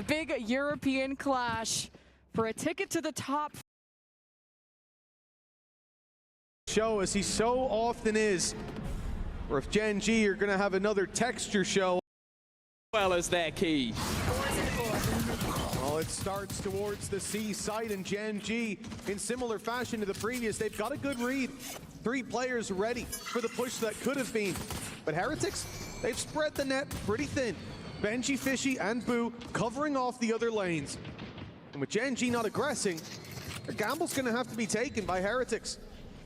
Big European clash for a ticket to the top. Show as he so often is. Or if Gen G are going to have another texture show. Well as their key. Well, it starts towards the C site, and Gen G, in similar fashion to the previous, they've got a good read. 3 players ready for the push that could have been. But Heretics, they've spread the net pretty thin. Benji, Fishy, and Boo covering off the other lanes. And with Gen G not aggressing, a gamble's going to have to be taken by Heretics.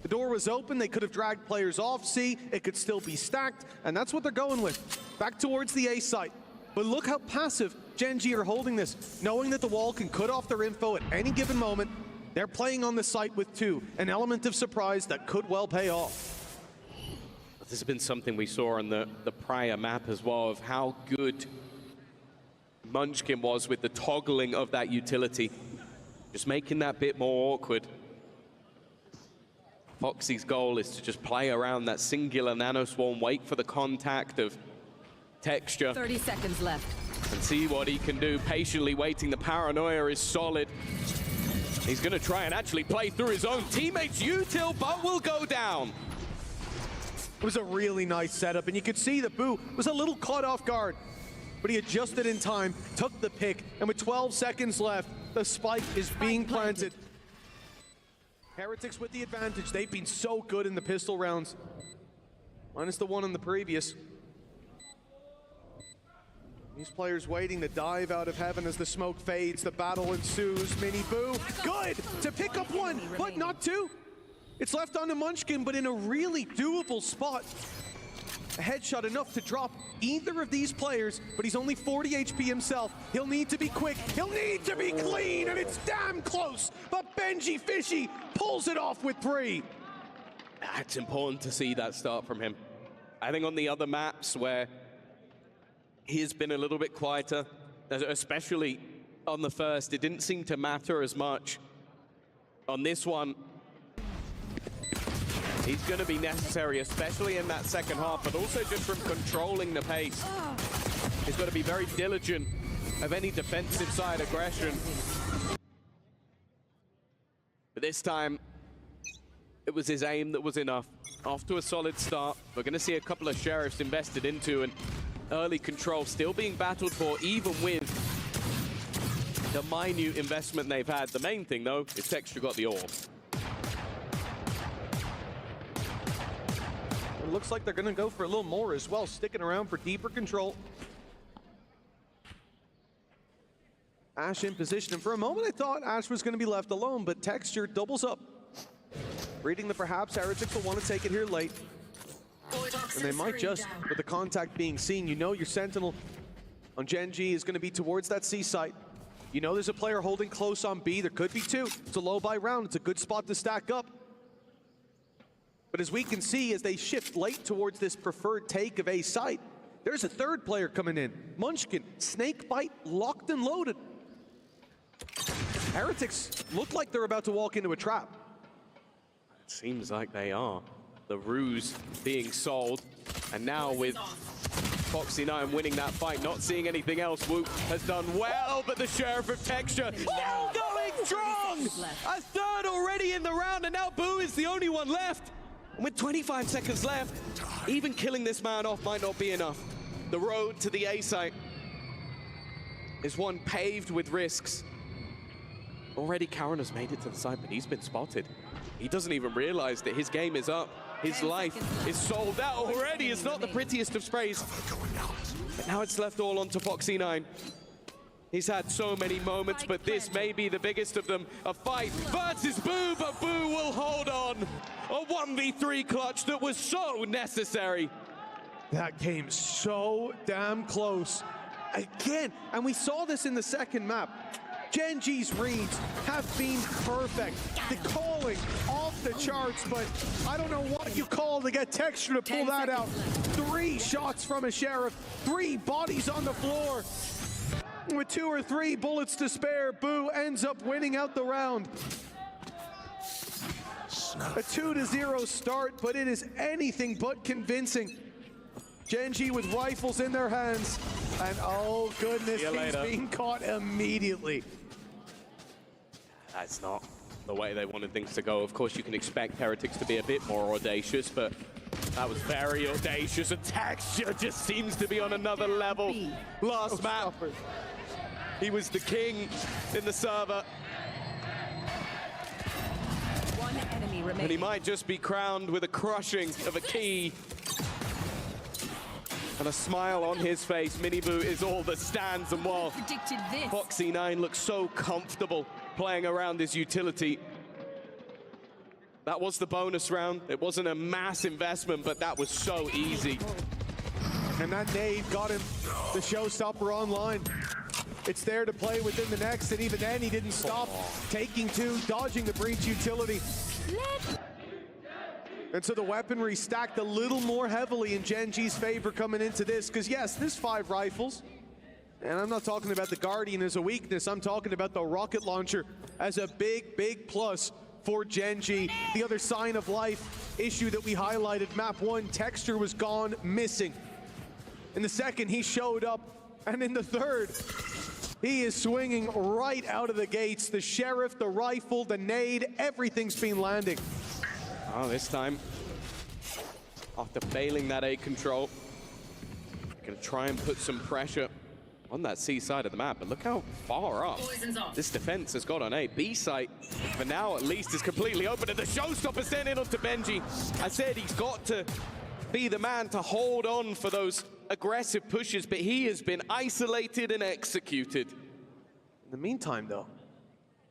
The door was open, they could have dragged players off C, it could still be stacked, and that's what they're going with. Back towards the A site. But look how passive Gen G are holding this, knowing that the wall can cut off their info at any given moment. They're playing on the site with 2, an element of surprise that could well pay off. This has been something we saw on the prior map as well, of how good Munchkin was with the toggling of that utility. Just making that bit more awkward. Foxy's goal is to just play around that singular nanoswarm, wait for the contact of texture. 30 seconds left. And see what he can do. Patiently waiting, the paranoia is solid. He's gonna try and actually play through his own teammates' util, but will go down. It was a really nice setup, and you could see that Boo was a little caught off guard, but he adjusted in time, took the pick, and with 12 seconds left, the spike is being planted. Heretics with the advantage. They've been so good in the pistol rounds. Minus the one in the previous. These players waiting to dive out of heaven as the smoke fades. The battle ensues. Mini Boo, good to pick up 1, but not 2. It's left on to Munchkin, but in a really doable spot. A headshot enough to drop either of these players, but he's only 40 HP himself. He'll need to be quick, he'll need to be clean, and it's damn close, but Benji Fishy pulls it off with 3. It's important to see that start from him. I think on the other maps where he's been a little bit quieter, especially on the first, it didn't seem to matter as much. On this one, he's going to be necessary, especially in that second half, but also just from controlling the pace. He's got to be very diligent of any defensive side aggression. But this time, it was his aim that was enough. Off to a solid start. We're going to see a couple of sheriffs invested into, and early control still being battled for, even with the minute investment they've had. The main thing, though, is Texture got the orb. It looks like they're going to go for a little more as well, sticking around for deeper control. Ash in position, and for a moment I thought Ash was going to be left alone, but Texture doubles up. Reading that perhaps Heretics will want to take it here late. And they might just, with the contact being seen, you know your Sentinel on Gen G is going to be towards that C site. You know there's a player holding close on B, there could be 2. It's a low buy round, it's a good spot to stack up. But as we can see, as they shift late towards this preferred take of A site, there's a 3rd player coming in. Munchkin, snake bite, locked and loaded. Heretics look like they're about to walk into a trap. It seems like they are. The ruse being sold, and now with Foxy9 winning that fight, not seeing anything else, Whoop has done well, but the Sheriff of Texture still going strong! A 3rd already in the round, and now Boo is the only one left. And with 25 seconds left, even killing this man off might not be enough. The road to the A site is one paved with risks. Already Karen has made it to the side, but he's been spotted. He doesn't even realize that his game is up. His life is sold out already. It's not the prettiest of sprays. But now it's left all onto Foxy9. He's had so many moments, but this may be the biggest of them. A fight versus Boo, but Boo will hold on. A 1v3 clutch that was so necessary. That came so damn close. Again, and we saw this in the second map. Gen G's reads have been perfect. The calling off the charts, but I don't know what you call to get Texture to pull that out. 3 shots from a Sheriff, 3 bodies on the floor. With 2 or 3 bullets to spare, Boo ends up winning out the round. A 2-0 start, but it is anything but convincing. Gen G with rifles in their hands. And oh goodness, he's being caught immediately. That's not the way they wanted things to go. Of course, you can expect Heretics to be a bit more audacious, but that was very audacious. And Texture just seems to be on another level. Last map, he was the king in the server. One enemy remaining. And he might just be crowned with a crushing of a key. And a smile on his face. Miniboo is all that stands. And while Foxy9 looks so comfortable playing around his utility, that was the bonus round. It wasn't a mass investment, but that was so easy. And that nade got him the showstopper online. It's there to play within the next, and even then he didn't stop. Taking two, dodging the breach utility. And so the weaponry stacked a little more heavily in Gen G's favor coming into this, because yes, there's 5 rifles. And I'm not talking about the Guardian as a weakness, I'm talking about the rocket launcher as a big, big plus for Gen G. The other sign of life issue that we highlighted, map 1, Texture was gone, missing. In the second, he showed up, and in the third, he is swinging right out of the gates. The Sheriff, the rifle, the nade, everything's been landing. Oh, this time, after failing that A control, gonna try and put some pressure on that C side of the map, but look how far up this defense has got on A. B site, for now at least, is completely open, and the showstopper sent in onto Benji. I said he's got to be the man to hold on for those aggressive pushes, but he has been isolated and executed. In the meantime, though,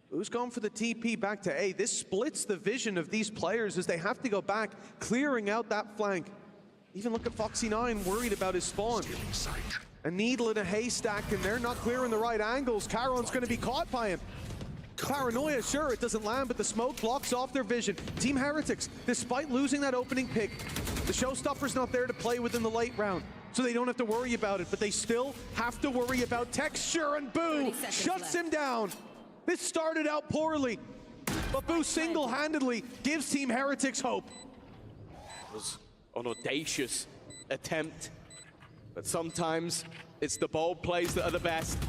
who's going for the TP back to A? This splits the vision of these players as they have to go back, clearing out that flank. Even look at Foxy9, worried about his spawn. A needle in a haystack, and they're not clearing the right angles. Charon's going to be caught by him. Paranoia, sure, it doesn't land, but the smoke blocks off their vision. Team Heretics, despite losing that opening pick, the showstopper's not there to play within the late round, so they don't have to worry about it, but they still have to worry about Texture, and Boo shuts him down. This started out poorly, but Boo single-handedly gives Team Heretics hope. It was an audacious attempt, but sometimes it's the bold plays that are the best.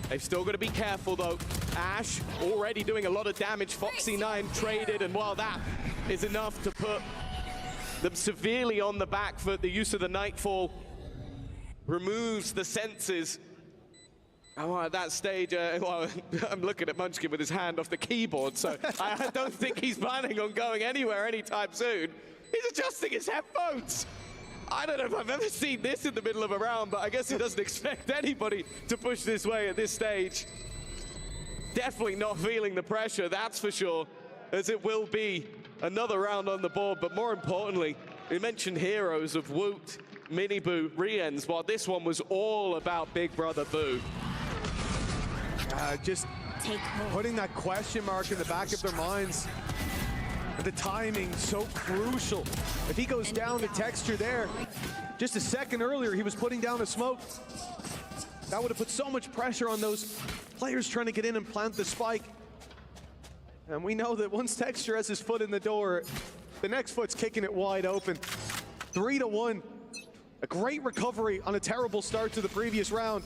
They've still got to be careful, though. Ash already doing a lot of damage. Foxy9 traded, and while that is enough to put them severely on the back foot, the use of the Nightfall removes the senses. Oh, at that stage, well, I'm looking at Munchkin with his hand off the keyboard, so I don't think he's planning on going anywhere anytime soon. He's adjusting his headphones. I don't know if I've ever seen this in the middle of a round, but I guess he doesn't expect anybody to push this way at this stage. Definitely not feeling the pressure, that's for sure, as it will be another round on the board. But more importantly, we mentioned heroes of Woot, Miniboo, Riens, while this one was all about Big Brother Boo. Just putting that question mark in the back of their minds. The timing so crucial. If he goes down to Texture there, just a second earlier he was putting down a smoke. That would have put so much pressure on those players trying to get in and plant the spike. And we know that once Texture has his foot in the door, the next foot's kicking it wide open. 3-1. A great recovery on a terrible start to the previous round.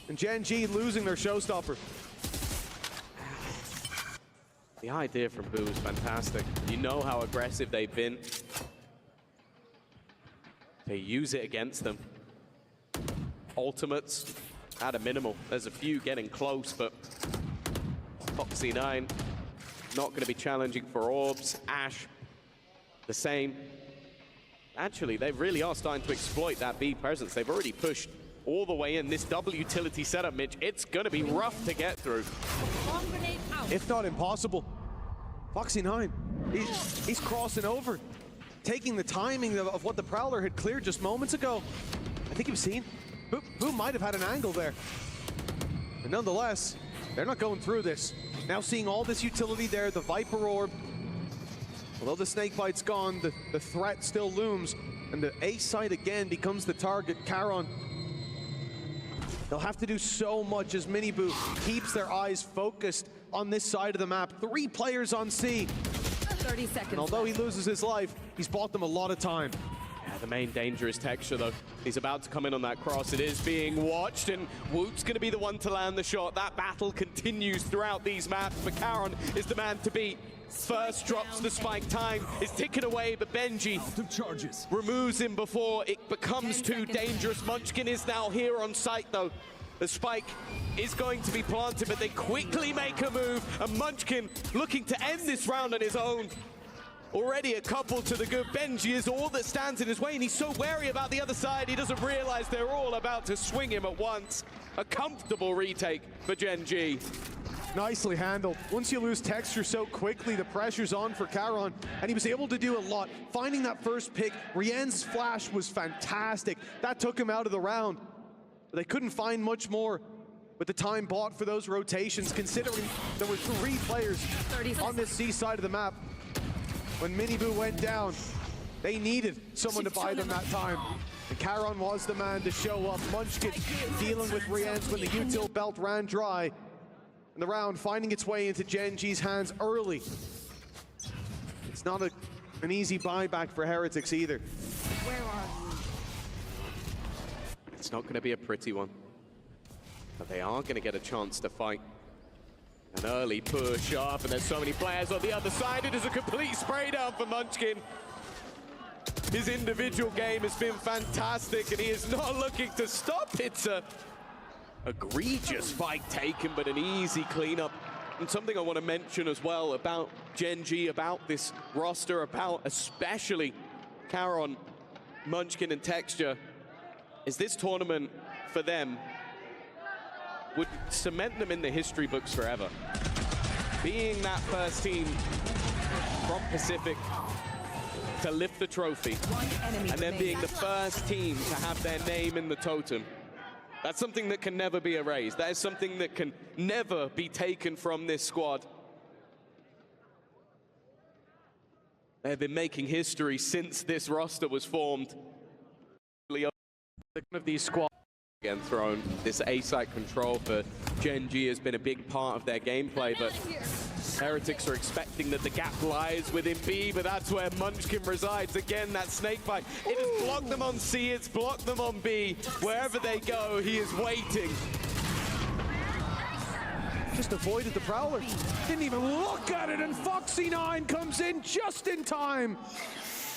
And Gen G losing their showstopper. The idea from Boo is fantastic. You know how aggressive they've been. They use it against them. Ultimates at a minimal. There's a few getting close, but Foxy9 not going to be challenging for orbs. Ash, the same. Actually, they really are starting to exploit that B presence. They've already pushed all the way in. This double utility setup, Mitch, it's going to be rough to get through. If not impossible. Foxy9, he's crossing over, taking the timing of what the Prowler had cleared just moments ago. I think you've seen, Boo might have had an angle there. But nonetheless, they're not going through this. Now seeing all this utility there, the Viper Orb. Although the Snakebite's gone, the threat still looms, and the A site again becomes the target. Charon. They'll have to do so much as Miniboo keeps their eyes focused on this side of the map. 3 players on C. 30 seconds. And although he loses his life, he's bought them a lot of time. Yeah, The main danger is Texture, though. He's about to come in on that cross. It is being watched, and Woot's going to be the one to land the shot. That battle continues throughout these maps, but Karon is the man to beat. First drops the spike, time is ticking away, but Benji removes him before it becomes too dangerous. Munchkin is now here on site, though. The spike is going to be planted, but they quickly make a move, and Munchkin looking to end this round on his own. Already a couple to the good. Benji is all that stands in his way, and he's so wary about the other side, he doesn't realize they're all about to swing him at once. A comfortable retake for Gen G. Nicely handled. Once you lose Texture so quickly, the pressure's on for Karon, and he was able to do a lot. Finding that first pick, Rien's flash was fantastic. That took him out of the round. But they couldn't find much more with the time bought for those rotations, considering there were 3 players on this C side of the map. When Miniboo went down, they needed someone to buy them that time. And Karon was the man to show up. Munchkin dealing with Rien's when the util belt ran dry. And the round finding its way into Gen G's hands early. It's not an easy buyback for Heretics either. Where are you? It's not going to be a pretty one, but they are going to get a chance to fight. An early push up, and there's so many players on the other side. It is a complete spray down for Munchkin. His individual game has been fantastic, and he is not looking to stop. It's a egregious fight taken, but an easy cleanup. And something I want to mention as well about Gen G, about this roster, about especially Karon, Munchkin, and Texture, is this tournament for them would cement them in the history books forever. Being that first team from Pacific to lift the trophy, and then being the first team to have their name in the totem. That's something that can never be erased. That is something that can never be taken from this squad. They have been making history since this roster was formed. Of these squads again thrown. This A-site control for Gen G has been a big part of their gameplay, but Heretics are expecting that the gap lies within B, but that's where Munchkin resides. Again, that snake bite. It has blocked them on C, it's blocked them on B. Wherever they go, he is waiting. Just avoided the Prowler. Didn't even look at it, and Foxy9 comes in just in time.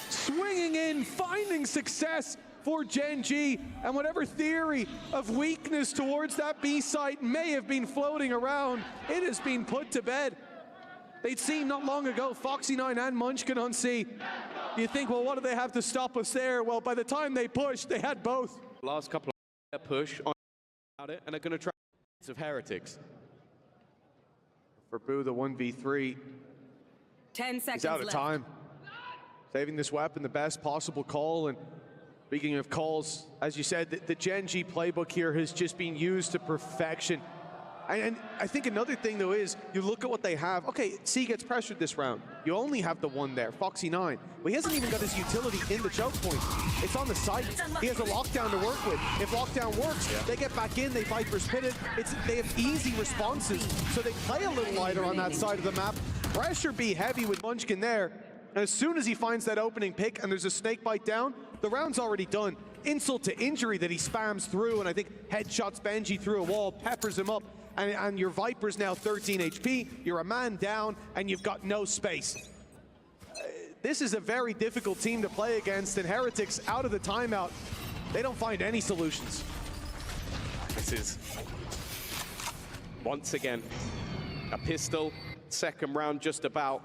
Swinging in, finding success for Gen G, and whatever theory of weakness towards that B site may have been floating around, it has been put to bed. They'd seen not long ago Foxy9 and Munchkin on C. You think, well, what do they have to stop us there? Well, by the time they pushed, they had both. Last couple of push on it, and are going to try of Heretics. For Boo, the 1v3. 10 seconds He's out of time. Saving this weapon, the best possible call. And speaking of calls, as you said, the Gen G playbook here has just been used to perfection. And I think another thing, though, is you look at what they have. Okay, C gets pressured this round. You only have the one there, Foxy9. But he hasn't even got his utility in the choke point. It's on the site. He has a lockdown to work with. If lockdown works, they get back in, they Viper's pit it. They have easy responses, so they play a little lighter on that side of the map. Pressure be heavy with Munchkin there. And as soon as he finds that opening pick and there's a snake bite down, the round's already done. Insult to injury that he spams through, and I think headshots Benji through a wall, peppers him up. And your Viper's now 13 HP, you're a man down, and you've got no space. This is a very difficult team to play against, and Heretics out of the timeout, they don't find any solutions. This is, once again, a pistol, second round just about.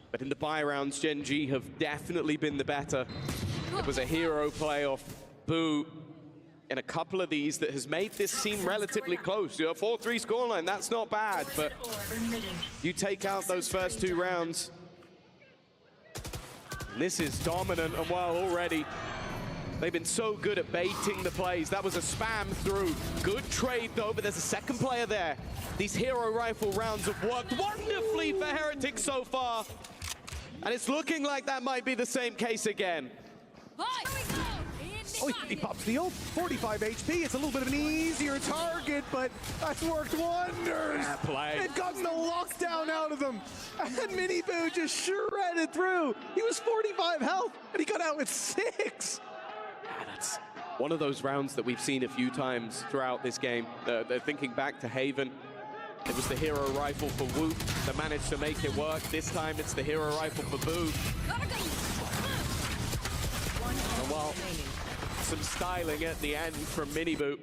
But in the buy rounds, Gen G have definitely been the better. It was a hero play off Boo in a couple of these that has made this seem relatively close. You know, 4-3 scoreline, that's not bad, but you take out those first 2 rounds. And this is dominant, and well, already they've been so good at baiting the plays. That was a spam through. Good trade, though, but there's a second player there. These hero rifle rounds have worked wonderfully for Heretics so far. And it's looking like that might be the same case again. Oh, he pops the ult. 45 HP. It's a little bit of an easier target, but that's worked wonders. Play. They've gotten the lockdown out of them. And Miniboo just shredded through. He was 45 health, and he got out with 6. Yeah, that's one of those rounds that we've seen a few times throughout this game. They're thinking back to Haven. It was the hero rifle for Whoop that managed to make it work. This time it's the hero rifle for Boo. And well, some styling at the end from Miniboo.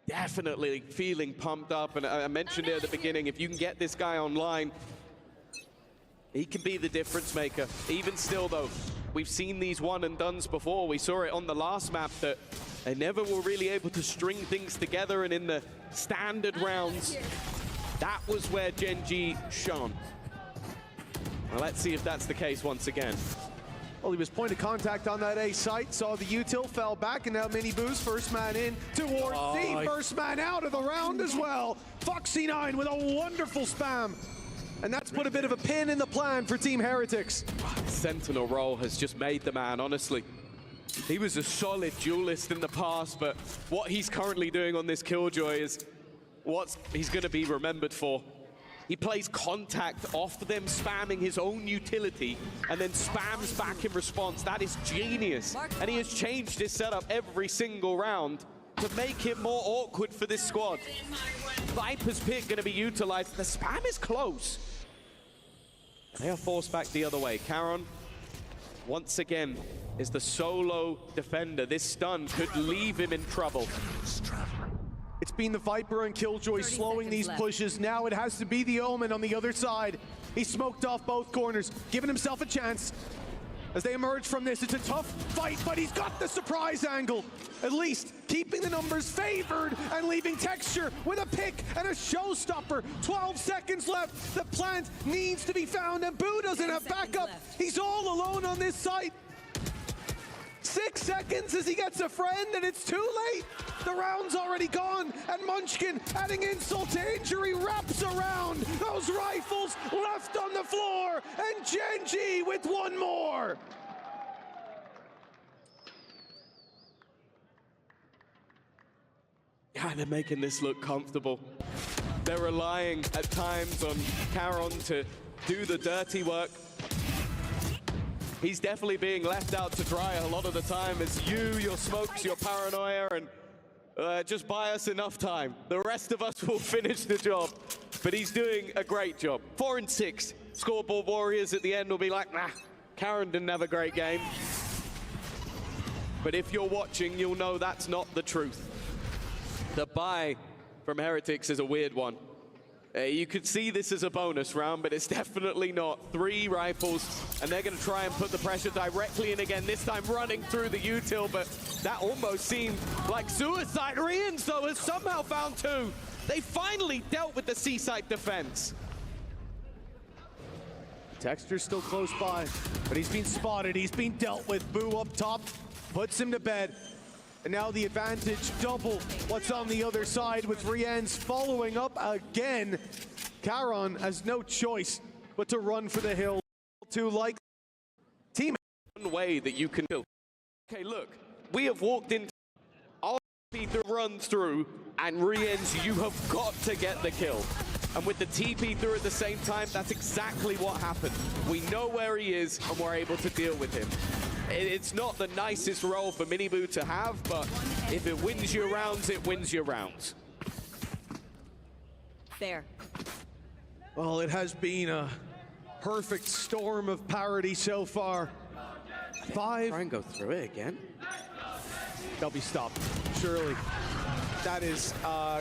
Definitely feeling pumped up, and I mentioned it at the beginning, if you can get this guy online, he can be the difference maker. Even still though, we've seen these one and dones before. We saw it on the last map that they never were really able to string things together, and in the standard rounds, that was where Gen G shone. Well, let's see if that's the case once again. Well, he was point of contact on that A site, saw the util, fell back, and now Miniboo's first man in towards C. First man out of the round as well. Foxy9 with a wonderful spam. And that's put a bit of a pin in the plan for Team Heretics. Sentinel role has just made the man, honestly. He was a solid duelist in the past, but what he's currently doing on this Killjoy is what he's going to be remembered for. He plays contact off them spamming his own utility and then spams back in response. That is genius. And he has changed his setup every single round to make it more awkward for this squad. Viper's pick going to be utilized. The spam is close. They are forced back the other way. Caron, once again, is the solo defender. This stun could leave him in trouble. It's been the Viper and Killjoy slowing these pushes. Now it has to be the Omen on the other side. He smoked off both corners, giving himself a chance. As they emerge from this, it's a tough fight, but he's got the surprise angle. At least keeping the numbers favored and leaving Texture with a pick and a showstopper. 12 seconds left. The plant needs to be found, and Boo doesn't have backup. He's all alone on this site. 6 seconds as he gets a friend, and it's too late. The round's already gone, and Munchkin, adding insult to injury, wraps around. Those rifles left on the floor, and Gen G with one more. Yeah, they're making this look comfortable. They're relying at times on Caron to do the dirty work. He's definitely being left out to dry a lot of the time as your smokes, your paranoia, and just buy us enough time. The rest of us will finish the job, but he's doing a great job. 4 and 6. Scoreboard Warriors at the end will be like, nah, Caron didn't have a great game. But if you're watching, you'll know that's not the truth. The buy from Heretics is a weird one. You could see this as a bonus round, but it's definitely not. 3 rifles, and they're going to try and put the pressure directly in again, this time running through the util, but that almost seemed like suicide. Rians, though, has somehow found 2. They finally dealt with the C-site defense. Texture's still close by, but he's been spotted. He's been dealt with. Boo up top, puts him to bed. And now the advantage double. What's on the other side with Rien's following up again. Caron has no choice but to run for the hill. To like team. One way that you can kill. Okay, look, we have walked into our TP run through, and Rien's, you have got to get the kill. And with the TP through at the same time, that's exactly what happened. We know where he is, and we're able to deal with him. It's not the nicest role for Miniboo to have, but if it wins your rounds, it wins your rounds. There. Well, it has been a perfect storm of parity so far. 5. Try and go through it again. They'll be stopped, surely. That is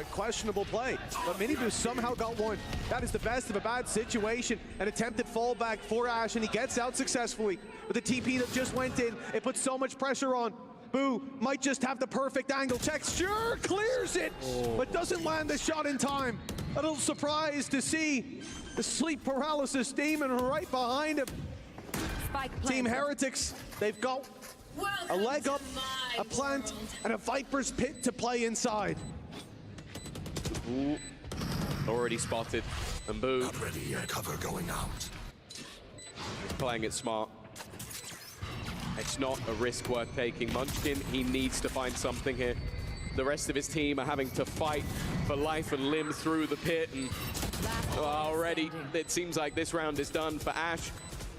questionable play, but Miniboo somehow got one. That is the best of a bad situation. An attempted fallback for Ash, and he gets out successfully. With the TP that just went in, it puts so much pressure on. Boo might just have the perfect angle. Texture clears it, but doesn't land the shot in time. A little surprised to see the sleep paralysis demon right behind him. Team Heretics, they've got a leg up, a plant, and a Viper's pit to play inside. Ooh. Already spotted, and Boo. Not ready yet. Cover going out. Playing it smart. It's not a risk worth taking. Munchkin, he needs to find something here. The rest of his team are having to fight for life and limb through the pit, and already it seems like this round is done for Ash.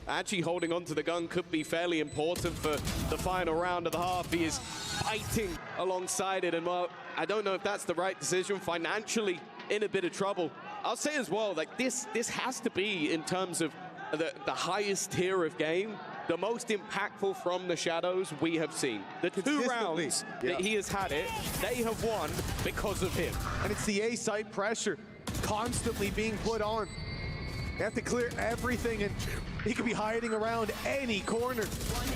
Actually holding on to the gun could be fairly important for the final round of the half. He is fighting alongside it, and well, I don't know if that's the right decision. Financially in a bit of trouble. I'll say as well, like this has to be, in terms of the highest tier of game, the most impactful from the Shadows we have seen. The 2 rounds that he has had it, they have won because of him. And it's the A-site pressure constantly being put on. They have to clear everything, and he could be hiding around any corner.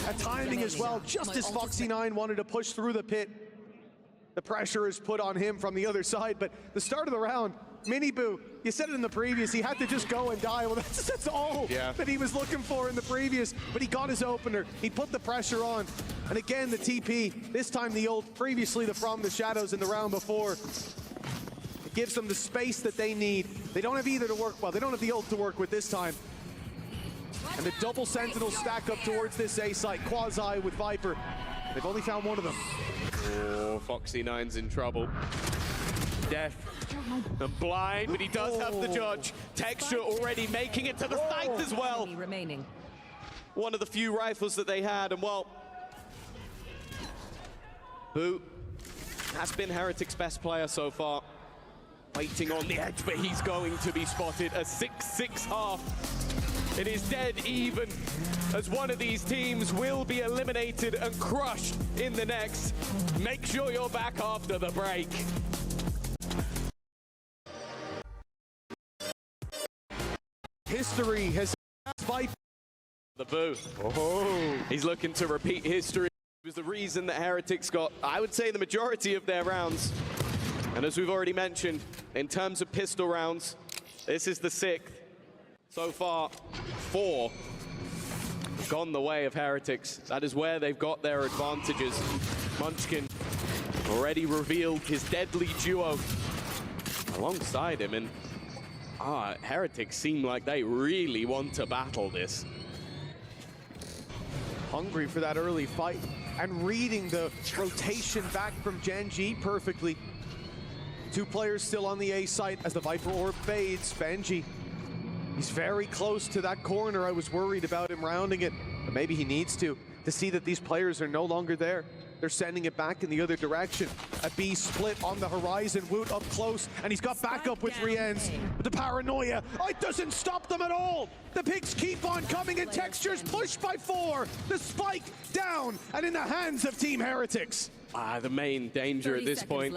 At timing as well, just as Foxy9 wanted to push through the pit. The pressure is put on him from the other side, but the start of the round, Miniboo, you said it in the previous, he had to just go and die. Well, that's all that he was looking for in the previous, but he got his opener. He put the pressure on. And again, the TP, this time the old, previously the From the Shadows in the round before. It gives them the space that they need. They don't have either to work well. They don't have the ult to work with this time. And the double Sentinels stack up towards this A site, Quasi with Viper. They've only found one of them. Oh, Foxy9's in trouble. Deaf and blind, but he does have the judge. Texture already making it to the site as well. One of the few rifles that they had, and well, Boo has been Heretic's best player so far. Waiting on the edge, but he's going to be spotted. A 6-6 half. It is dead even, as one of these teams will be eliminated and crushed in the next. Make sure you're back after the break. History has fight. The Boo. Oh, he's looking to repeat history. It was the reason that Heretics got, I would say, the majority of their rounds. And as we've already mentioned, in terms of pistol rounds, this is the 6th. So far, 4 have gone the way of Heretics. That is where they've got their advantages. Munchkin already revealed his deadly duo alongside him, and Heretics seem like they really want to battle this. Hungry for that early fight, and reading the rotation back from Gen G perfectly. 2 players still on the A site as the Viper orb fades. Benji, he's very close to that corner. I was worried about him rounding it, but maybe he needs to see that these players are no longer there. They're sending it back in the other direction. A B split on the horizon. Woot up close, and he's got backup with Rienz. But the paranoia, it doesn't stop them at all. The pigs keep on coming, and Textures pushed by 4. The spike down, and in the hands of Team Heretics. The main danger at this point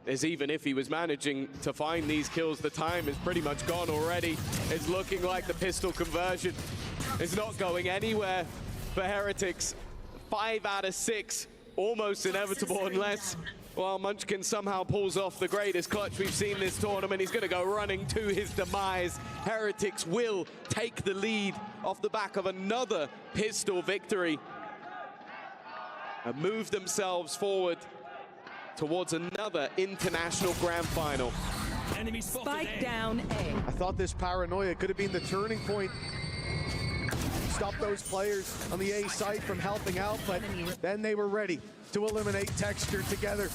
is, even if he was managing to find these kills, the time is pretty much gone already. It's looking like the pistol conversion is not going anywhere for Heretics. 5 out of 6, almost inevitable, unless, well, Munchkin somehow pulls off the greatest clutch we've seen this tournament. He's going to go running to his demise. Heretics will take the lead off the back of another pistol victory and move themselves forward towards another international grand final. Spike down A. I thought this paranoia could have been the turning point. Stop those players on the A site from helping out, but then they were ready to eliminate Texture together.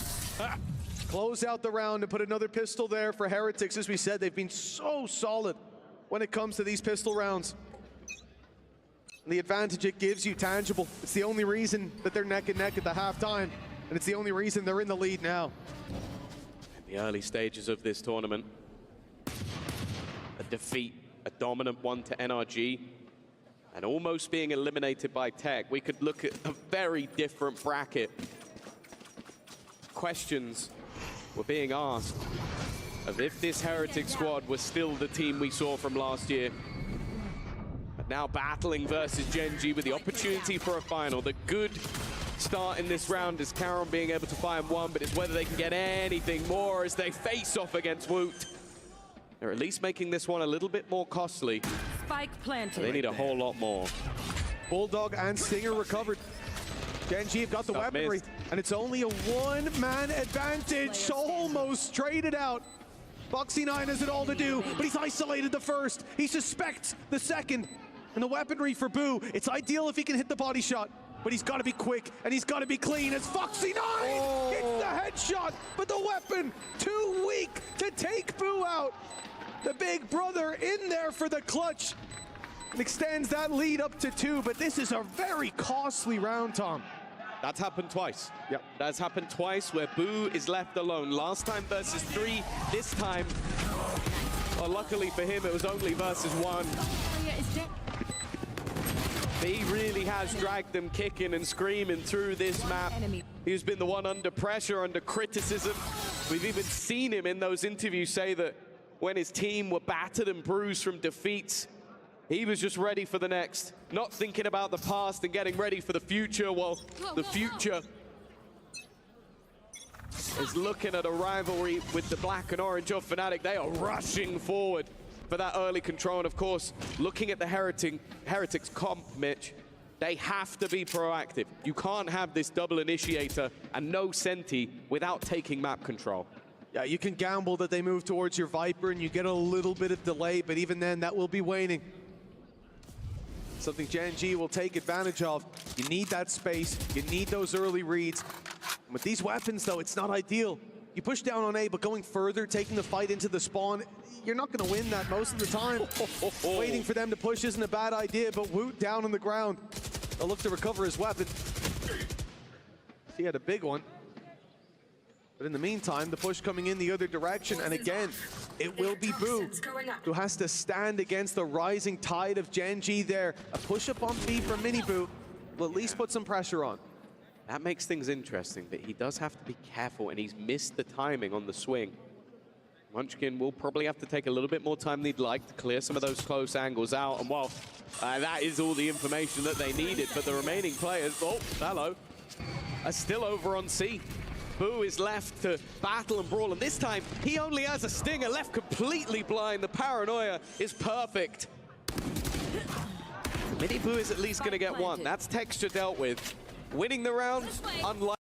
Close out the round and put another pistol there for Heretics. As we said, they've been so solid when it comes to these pistol rounds. And the advantage it gives you, tangible. It's the only reason that they're neck and neck at the halftime, and it's the only reason they're in the lead now. In the early stages of this tournament, a defeat, a dominant one to NRG, and almost being eliminated by Tech. We could look at a very different bracket. Questions were being asked of if this Heretic squad was still the team we saw from last year. But now battling versus Gen G with the opportunity for a final. The good start in this round is Karon being able to find 1, but it's whether they can get anything more as they face off against Woot. They're at least making this one a little bit more costly. Spike planted. They need a whole lot more. Bulldog and Stinger recovered. Gen G have got the weaponry, and it's only a 1-man advantage. Almost traded out. Foxy9 has it all to do, but he's isolated the first. He suspects the second. And the weaponry for Boo, it's ideal if he can hit the body shot, but he's got to be quick and he's got to be clean as Foxy9 hits the headshot, but the weapon too weak to take Boo out. The big brother in there for the clutch and extends that lead up to 2, but this is a very costly round, Tom. That's happened twice. Yep. That's happened twice where Boo is left alone. Last time versus 3, this time, well, luckily for him, it was only versus 1. But he really has dragged them kicking and screaming through this map. He's been the one under pressure, under criticism. We've even seen him in those interviews say that when his team were battered and bruised from defeats, he was just ready for the next, not thinking about the past and getting ready for the future. Well, the future is looking at a rivalry with the black and orange of Fnatic. They are rushing forward for that early control. And of course, looking at the Heretics comp, Mitch, they have to be proactive. You can't have this double initiator and no Senti without taking map control. Yeah, you can gamble that they move towards your Viper and you get a little bit of delay, but even then, that will be waning. Something Gen G will take advantage of. You need that space, you need those early reads. With these weapons though, it's not ideal. You push down on A, but going further, taking the fight into the spawn, you're not gonna win that most of the time. Waiting for them to push isn't a bad idea, but Woot down on the ground. They'll look to recover his weapon. He had a big one. But in the meantime, the push coming in the other direction, and again, it will be Boo who has to stand against the rising tide of Gen G there. A push-up on B for Mini Boo will at least put some pressure on. That makes things interesting, but he does have to be careful, and he's missed the timing on the swing. Munchkin will probably have to take a little bit more time than he'd like to clear some of those close angles out, and while that is all the information that they needed, but the remaining players, oh, hello, are still over on C. Boo is left to battle and brawl, and this time he only has a stinger, left completely blind. The paranoia is perfect. Mini Boo is at least going to get one. That's texture dealt with. Winning the round, unlike.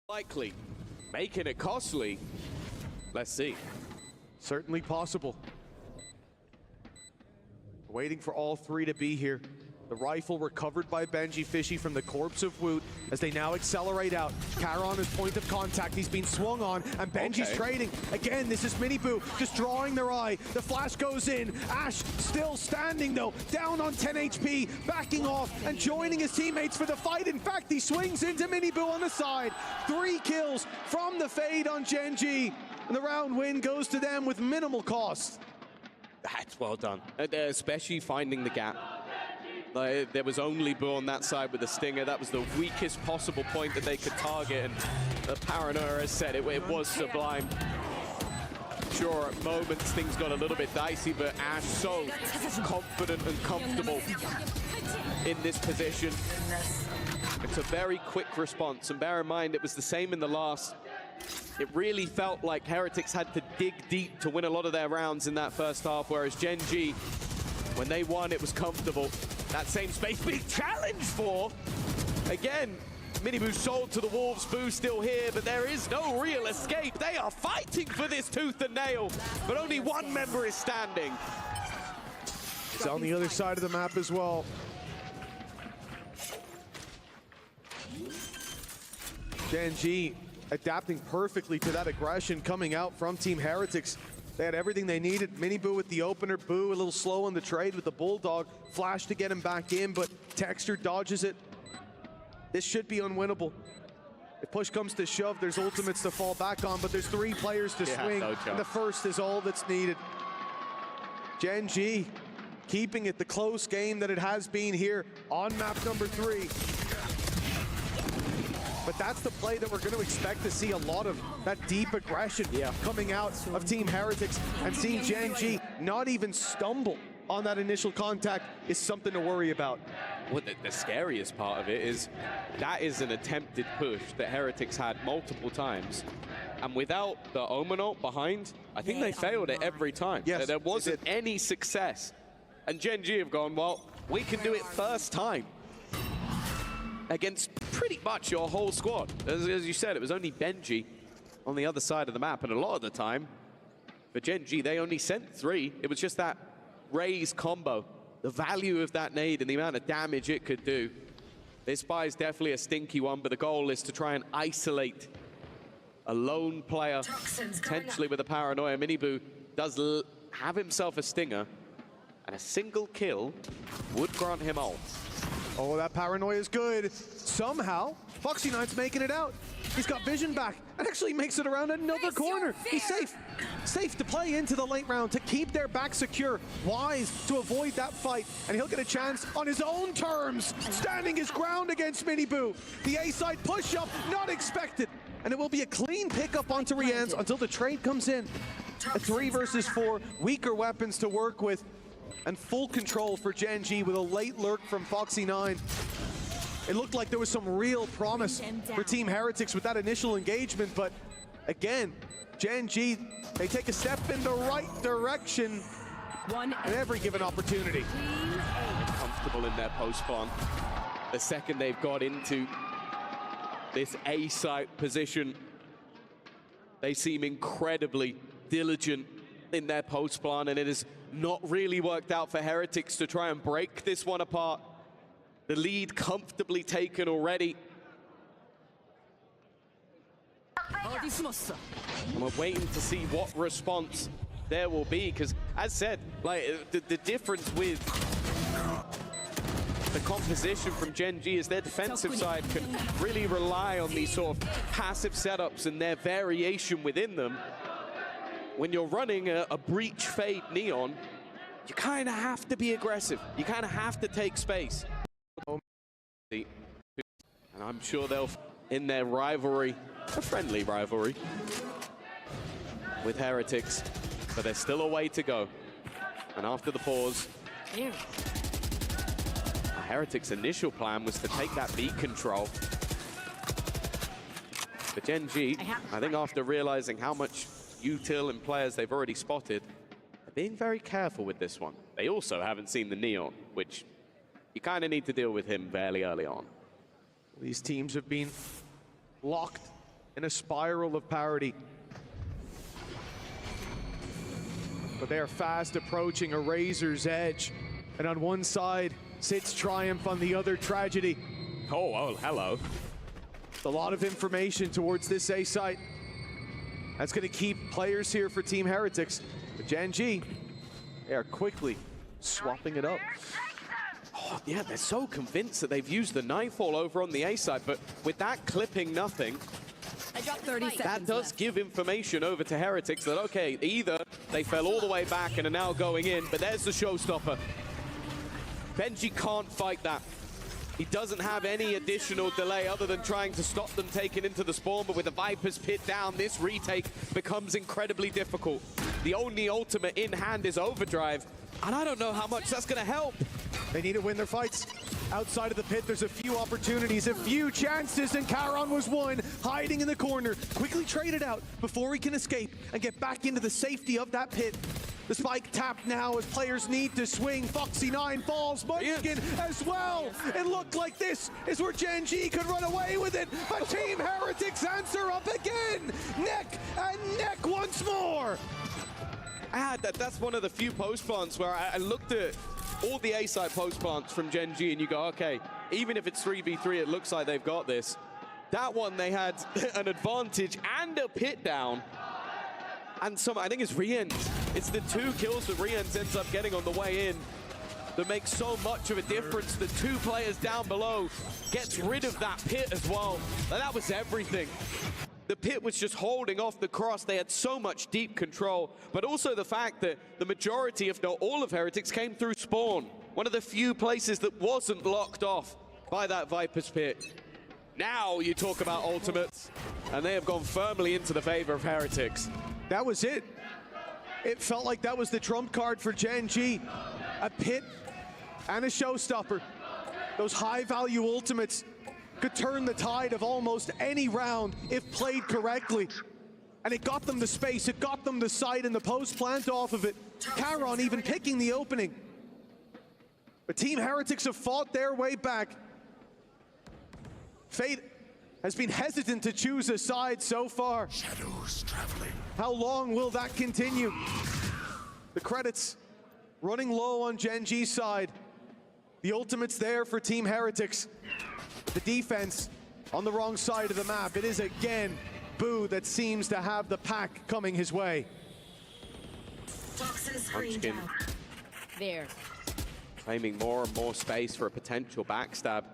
Likely, making it costly. Let's see. Certainly possible. Waiting for all three to be here. The rifle recovered by Benji Fishy from the corpse of Woot as they now accelerate out. Karon is point of contact. He's been swung on, and Benji's trading. Again, this is Miniboo just drawing their eye. The flash goes in. Ash still standing though, down on 10 HP, backing off and joining his teammates for the fight. In fact, he swings into Miniboo on the side. 3 kills from the Fade on Gen G, and the round win goes to them with minimal cost. That's well done, especially finding the gap. There was only Boo on that side with the Stinger. That was the weakest possible point that they could target, and the Paranoia has said it was sublime. Sure, at moments things got a little bit dicey, but Ash so confident and comfortable in this position. It's a very quick response, and bear in mind it was the same in the last. It really felt like Heretics had to dig deep to win a lot of their rounds in that first half, whereas Gen G, when they won, it was comfortable. That same space being challenged for. Again, Miniboo sold to the Wolves, Boo still here, but there is no real escape. They are fighting for this tooth and nail, but only one member is standing. It's on the other side of the map as well. Gen G adapting perfectly to that aggression coming out from Team Heretics. They had everything they needed. Miniboo with the opener, Boo a little slow on the trade with the Bulldog. Flash to get him back in, but Texture dodges it. This should be unwinnable. If push comes to shove, there's ultimates to fall back on, but there's 3 players to swing, and the first is all that's needed. Gen G keeping it the close game that it has been here on map number 3. But that's the play that we're going to expect to see a lot of, that deep aggression coming out of Team Heretics, and seeing Gen G not even stumble on that initial contact is something to worry about. Well, the scariest part of it is that is an attempted push that Heretics had multiple times. And without the Omen ult behind, I think they failed it every time. Yes, there wasn't any success. And Gen G have gone, well, we can do it first time against pretty much your whole squad. As you said, it was only Benji on the other side of the map, and a lot of the time, for Gen G, they only sent 3. It was just that Raze combo, the value of that nade and the amount of damage it could do. This buy is definitely a stinky one, but the goal is to try and isolate a lone player, potentially with a Paranoia. Miniboo does have himself a Stinger, and a single kill would grant him ult. Oh, that Paranoia is good. Somehow, Foxy9's making it out. He's got vision back and actually makes it around another corner. He's safe. Safe to play into the late round, to keep their back secure. Wise to avoid that fight, and he'll get a chance on his own terms, standing his ground against Miniboo. The A-side push-up, not expected. And it will be a clean pickup onto Rian's until the trade comes in. A 3 versus 4, weaker weapons to work with, and full control for Gen G with a late lurk from Foxy9. It looked like there was some real promise for Team Heretics with that initial engagement, but again, Gen G, they take a step in the right direction at every given opportunity. Comfortable in their post spawn. The second they've got into this A-site position, they seem incredibly diligent in their post spawn, and it has not really worked out for Heretics to try and break this one apart. The lead comfortably taken already. And we're waiting to see what response there will be, because as said, like the difference with the composition from Gen G is their defensive side can really rely on these sort of passive setups and their variation within them. When you're running a breach fade Neon, you kind of have to be aggressive. You kind of have to take space. And I'm sure they'll, in their rivalry, a friendly rivalry with Heretics, but there's still a way to go. And after the pause, Heretics' initial plan was to take that B control. But Gen G, I think after realizing how much util and players they've already spotted, they're being very careful with this one. They also haven't seen the Neon, which you kind of need to deal with him fairly early on. These teams have been locked in a spiral of parity. But they are fast approaching a razor's edge And on one side sits Triumph, on the other Tragedy. Oh, hello. A lot of information towards this A site. That's going to keep players here for Team Heretics. But Gen G, they are quickly swapping it up. Oh, yeah, they're so convinced that they've used the Nightfall over on the A side, but with that clipping nothing, I got 30 seconds that does left. give information over to Heretics that, okay, either they fell all the way back and are now going in, but there's the showstopper. Benji can't fight that. He doesn't have any additional delay other than trying to stop them taking into the spawn, but with the Viper's pit down, this retake becomes incredibly difficult. The only ultimate in hand is Overdrive, and I don't know how much that's gonna help. They need to win their fights. Outside of the pit, there's a few opportunities, a few chances, and Charon was one, hiding in the corner, quickly traded out before he can escape and get back into the safety of that pit. The spike tapped now as players need to swing. Foxy9 falls, Munchkin as well. It looked like this is where Gen G could run away with it, but Team Heretics answer up again. Neck and neck once more. That's one of the few post plants where I looked at all the A-side post plants from Gen G and you go, okay, even if it's 3v3, it looks like they've got this. That one, they had an advantage and a pit down. And I think it's Riens. It's the 2 kills that Riens ends up getting on the way in that makes so much of a difference. The 2 players down below gets rid of that pit as well. And that was everything. The pit was just holding off the cross. They had so much deep control, but also the fact that the majority, if not all of Heretics, came through spawn. One of the few places that wasn't locked off by that Viper's pit. Now you talk about ultimates, and they have gone firmly into the favor of Heretics. That was it. It felt like that was the trump card for Gen G. A pit and a showstopper. Those high-value ultimates could turn the tide of almost any round if played correctly. And it got them the space, it got them the sight and the post plant off of it. Charon even picking the opening. But Team Heretics have fought their way back. Fate has been hesitant to choose a side so far. Shadows traveling. How long will that continue? The credits running low on Gen G's side. The ultimate's there for Team Heretics. The defense on the wrong side of the map. It is again Boo that seems to have the pack coming his way. Munchkin There. claiming more and more space for a potential backstab.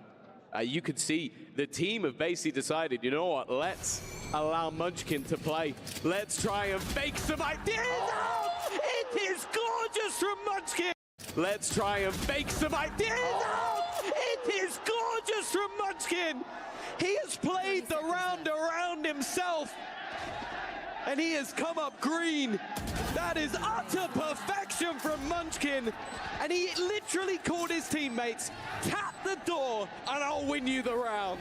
You could see the team have basically decided, you know what, let's allow Munchkin to play. Let's try and fake some ideas out! It is gorgeous from Munchkin! Let's try and fake some ideas out! It is gorgeous from Munchkin! He has played the round around himself, and he has come up green. That is utter perfection from Munchkin. And he literally called his teammates, tap the door and I'll win you the round.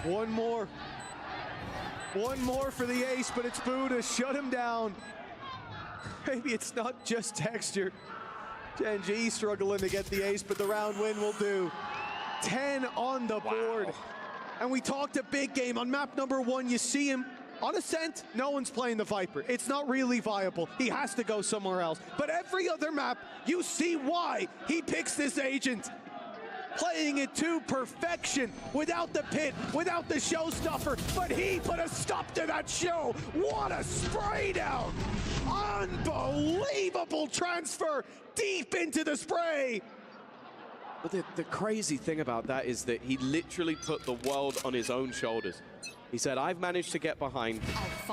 One more for the ace, but it's Boo to shut him down. Maybe it's not just texture. Gen G struggling to get the ace, but the round win will do. 10 on the board. Wow. And we talked a big game on map number 1. You see him on Ascent, no one's playing the Viper. It's not really viable. He has to go somewhere else. But every other map, you see why he picks this agent. Playing it to perfection, without the pit, without the showstopper, but he put a stop to that show. What a spray down! Unbelievable transfer deep into the spray. But the crazy thing about that is that he literally put the world on his own shoulders. He said, I've managed to get behind.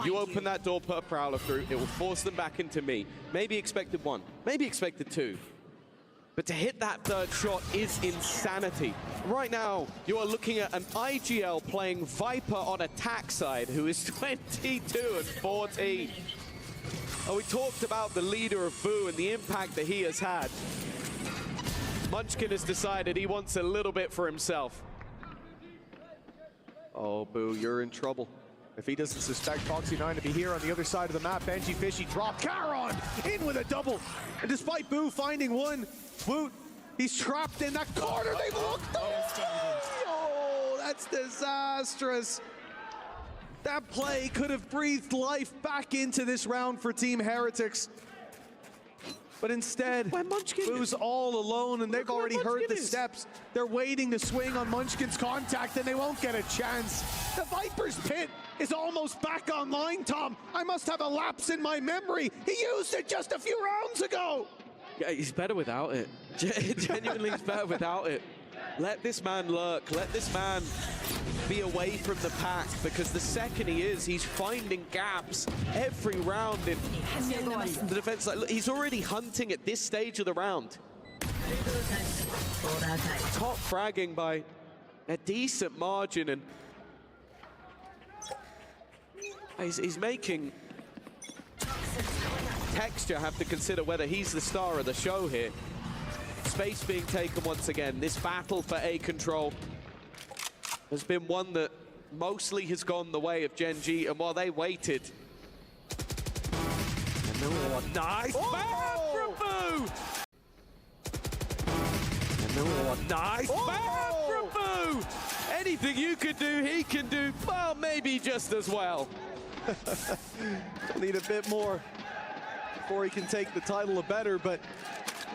You open that door, put a Prowler through, it will force them back into me. Maybe expected 1, maybe expected 2. But to hit that 3rd shot is insanity. Right now, you are looking at an IGL playing Viper on attack side, who is 22 and 14. And we talked about the leader of Boo and the impact that he has had. Munchkin has decided he wants a little bit for himself. Oh, Boo, you're in trouble. If he doesn't suspect Foxy9 to be here on the other side of the map, Benji Fishy drop Charon in with a double. And despite Boo finding one, Woot, he's trapped in that corner. They've looked away. Oh, that's disastrous. That play could have breathed life back into this round for Team Heretics. But instead, Where Munchkin Boo's is. all alone, and they've Look where already heard Munchkin the is. steps. They're waiting to swing on Munchkin's contact, and they won't get a chance. The Viper's Pit is almost back online, Tom. I must have a lapse in my memory. He used it just a few rounds ago. Yeah, he's better without it. Genuinely, he's better without it. Let this man lurk. Let this man be away from the pack, because the second he is, he's finding gaps every round in the defense. Like, look, he's already hunting at this stage of the round. Top fragging by a decent margin, and he's making Texture have to consider whether he's the star of the show here. Space being taken once again. This battle for A control has been one that mostly has gone the way of Gen G, and while they waited. Nice bam from Boo! Nice bam from Boo! Anything you could do, he can do, well, maybe just as well. He'll need a bit more before he can take the title of better, but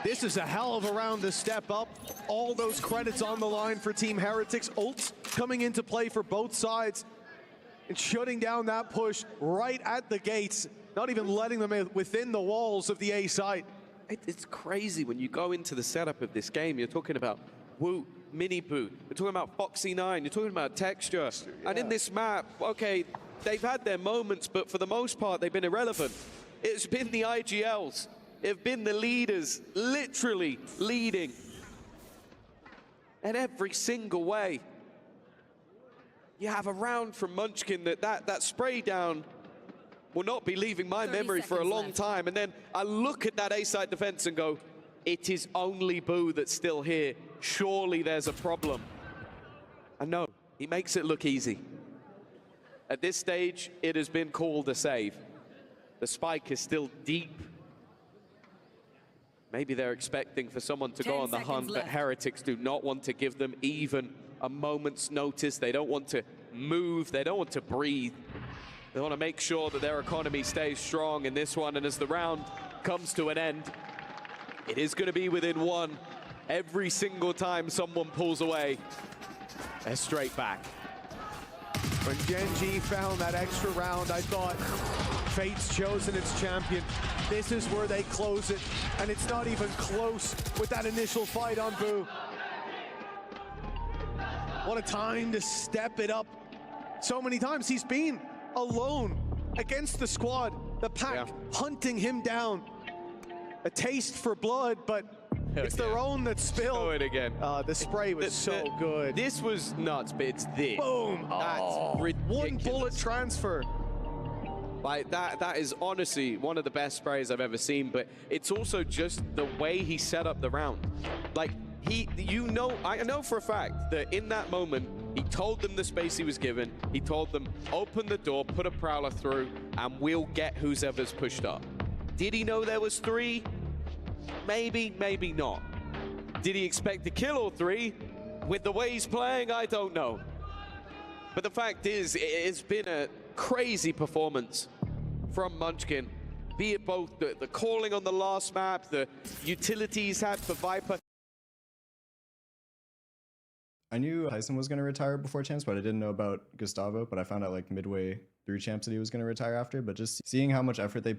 this is a hell of a round to step up. All those credits on the line for Team Heretics. Ults coming into play for both sides and shutting down that push right at the gates, not even letting them within the walls of the A site. It's crazy when you go into the setup of this game. You're talking about Wu, Mini Boo, you're talking about Foxy9, you're talking about Texture. Yeah. And in this map, okay, they've had their moments, but for the most part, they've been irrelevant. It's been the IGLs. It's been the leaders literally leading in every single way. You have a round from Munchkin that spray down will not be leaving my memory for a long time. And then I look at that A-side defense and go, it is only Boo that's still here. Surely there's a problem. And no, he makes it look easy. At this stage, it has been called a save. The spike is still deep. Maybe they're expecting for someone to go on the hunt, but Heretics do not want to give them even a moment's notice. They don't want to move. They don't want to breathe. They want to make sure that their economy stays strong in this one. And as the round comes to an end, it is going to be within one. Every single time someone pulls away, they're straight back. When Gen G found that extra round, I thought Fate's chosen its champion. This is where they close it, and it's not even close with that initial fight on Boo. What a time to step it up. So many times he's been alone against the squad, the pack hunting him down. A taste for blood, but it's their own that spilled. Show it again. The spray was so good. This was nuts, but it's this. Boom! That's ridiculous. One bullet transfer. Like that is honestly one of the best sprays I've ever seen, but it's also just the way he set up the round. Like I know for a fact that in that moment, he told them the space he was given. He told them, open the door, put a prowler through, and we'll get whoever's pushed up. Did he know there was three? Maybe, maybe not. Did he expect to kill all three? With the way he's playing, I don't know. But the fact is, it's been a crazy performance from Munchkin. Be it both the calling on the last map, the utility he's had for Viper. I knew Tyson was going to retire before Champs, but I didn't know about Gustavo, but I found out like midway through Champs that he was going to retire after. But just seeing how much effort they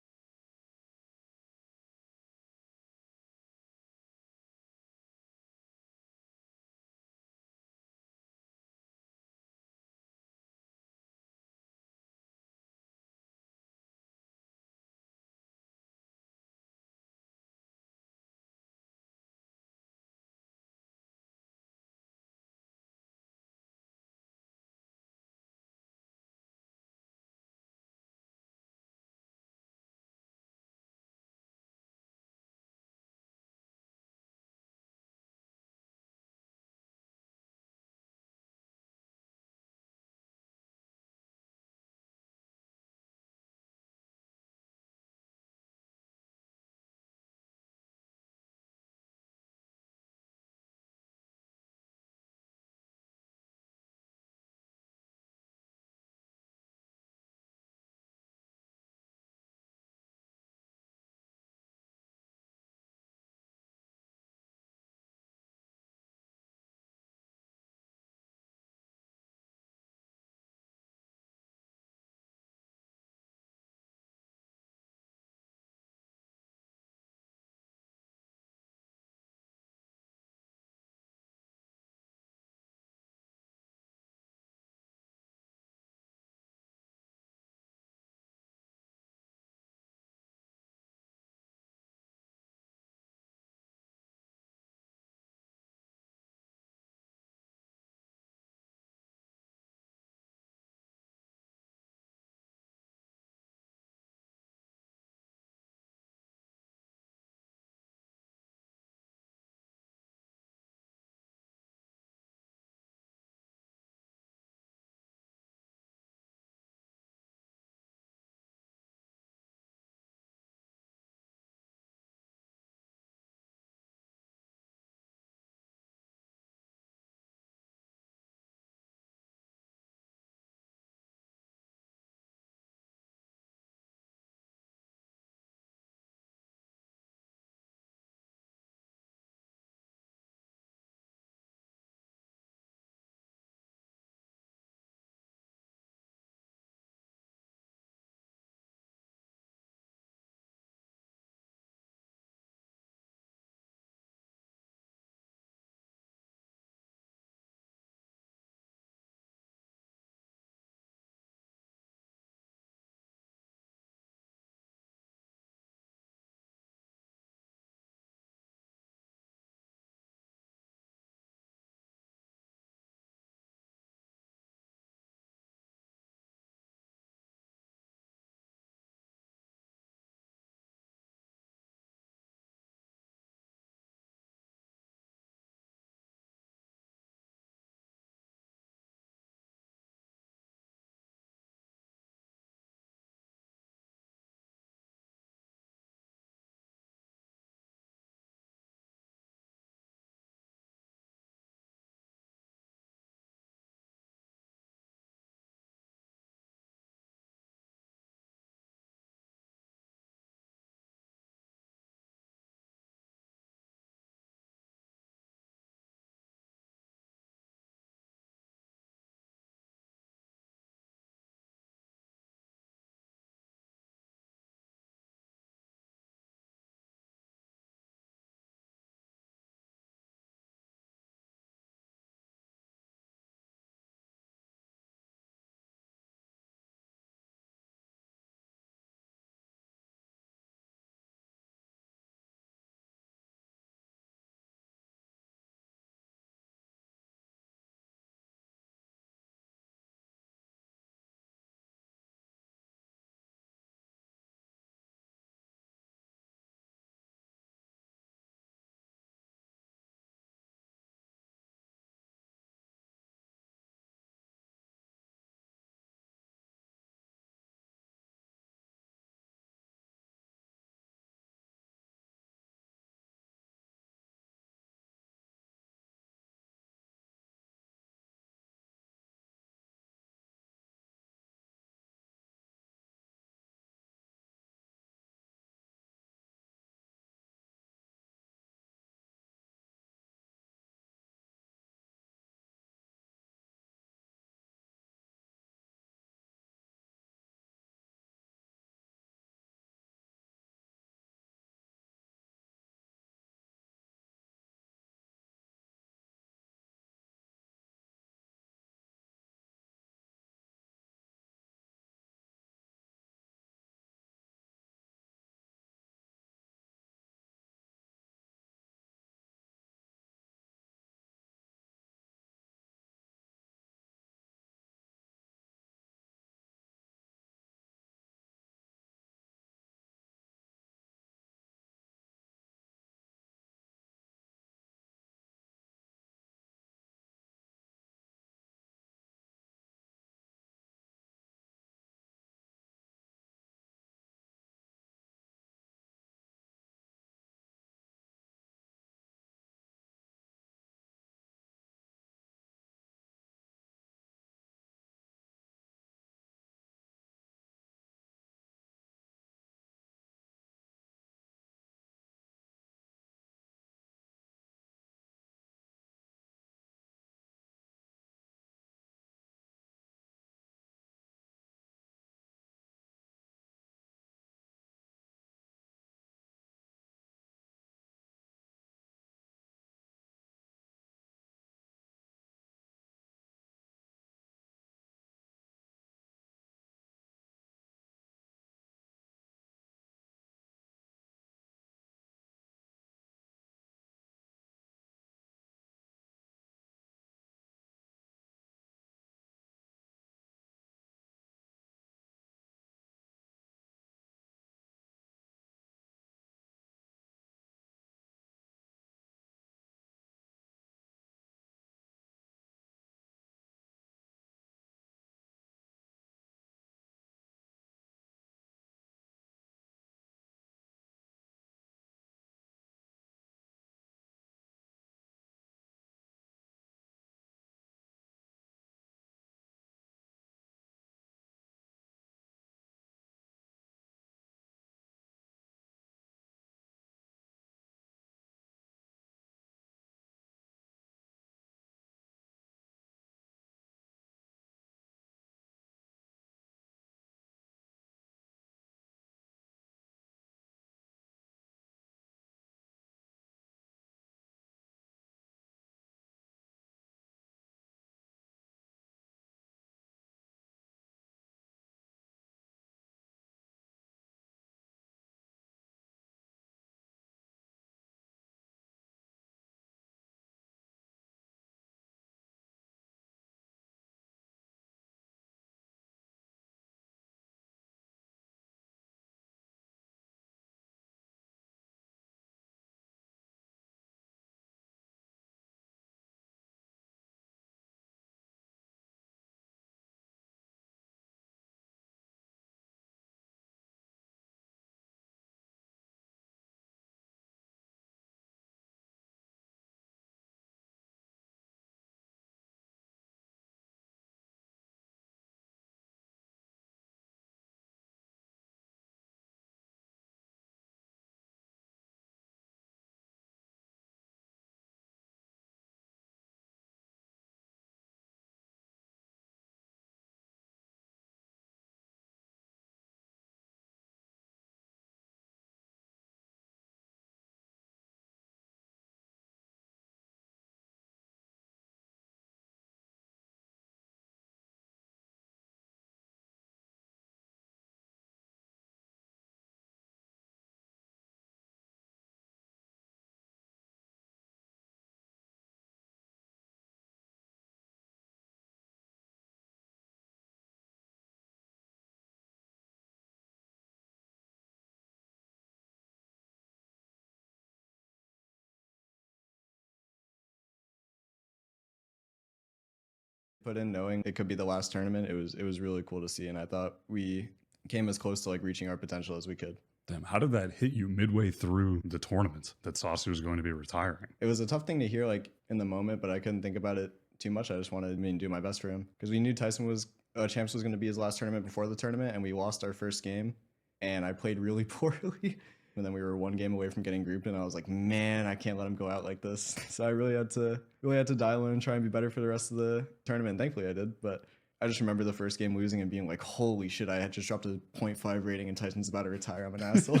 Put in knowing it could be the last tournament, it was really cool to see, and I thought we came as close to like reaching our potential as we could. Damn, how did that hit you midway through the tournament that Saucy was going to be retiring? It was a tough thing to hear like in the moment, but I couldn't think about it too much. I just wanted to do my best for him because we knew Tyson was Champs was going to be his last tournament before the tournament, and we lost our first game, and I played really poorly. And then we were one game away from getting grouped, and I was like, man, I can't let him go out like this. So I really had to dial in and try and be better for the rest of the tournament. Thankfully I did, but I just remember the first game losing and being like, holy shit, I had just dropped a 0.5 rating and Tyson's about to retire. I'm an asshole.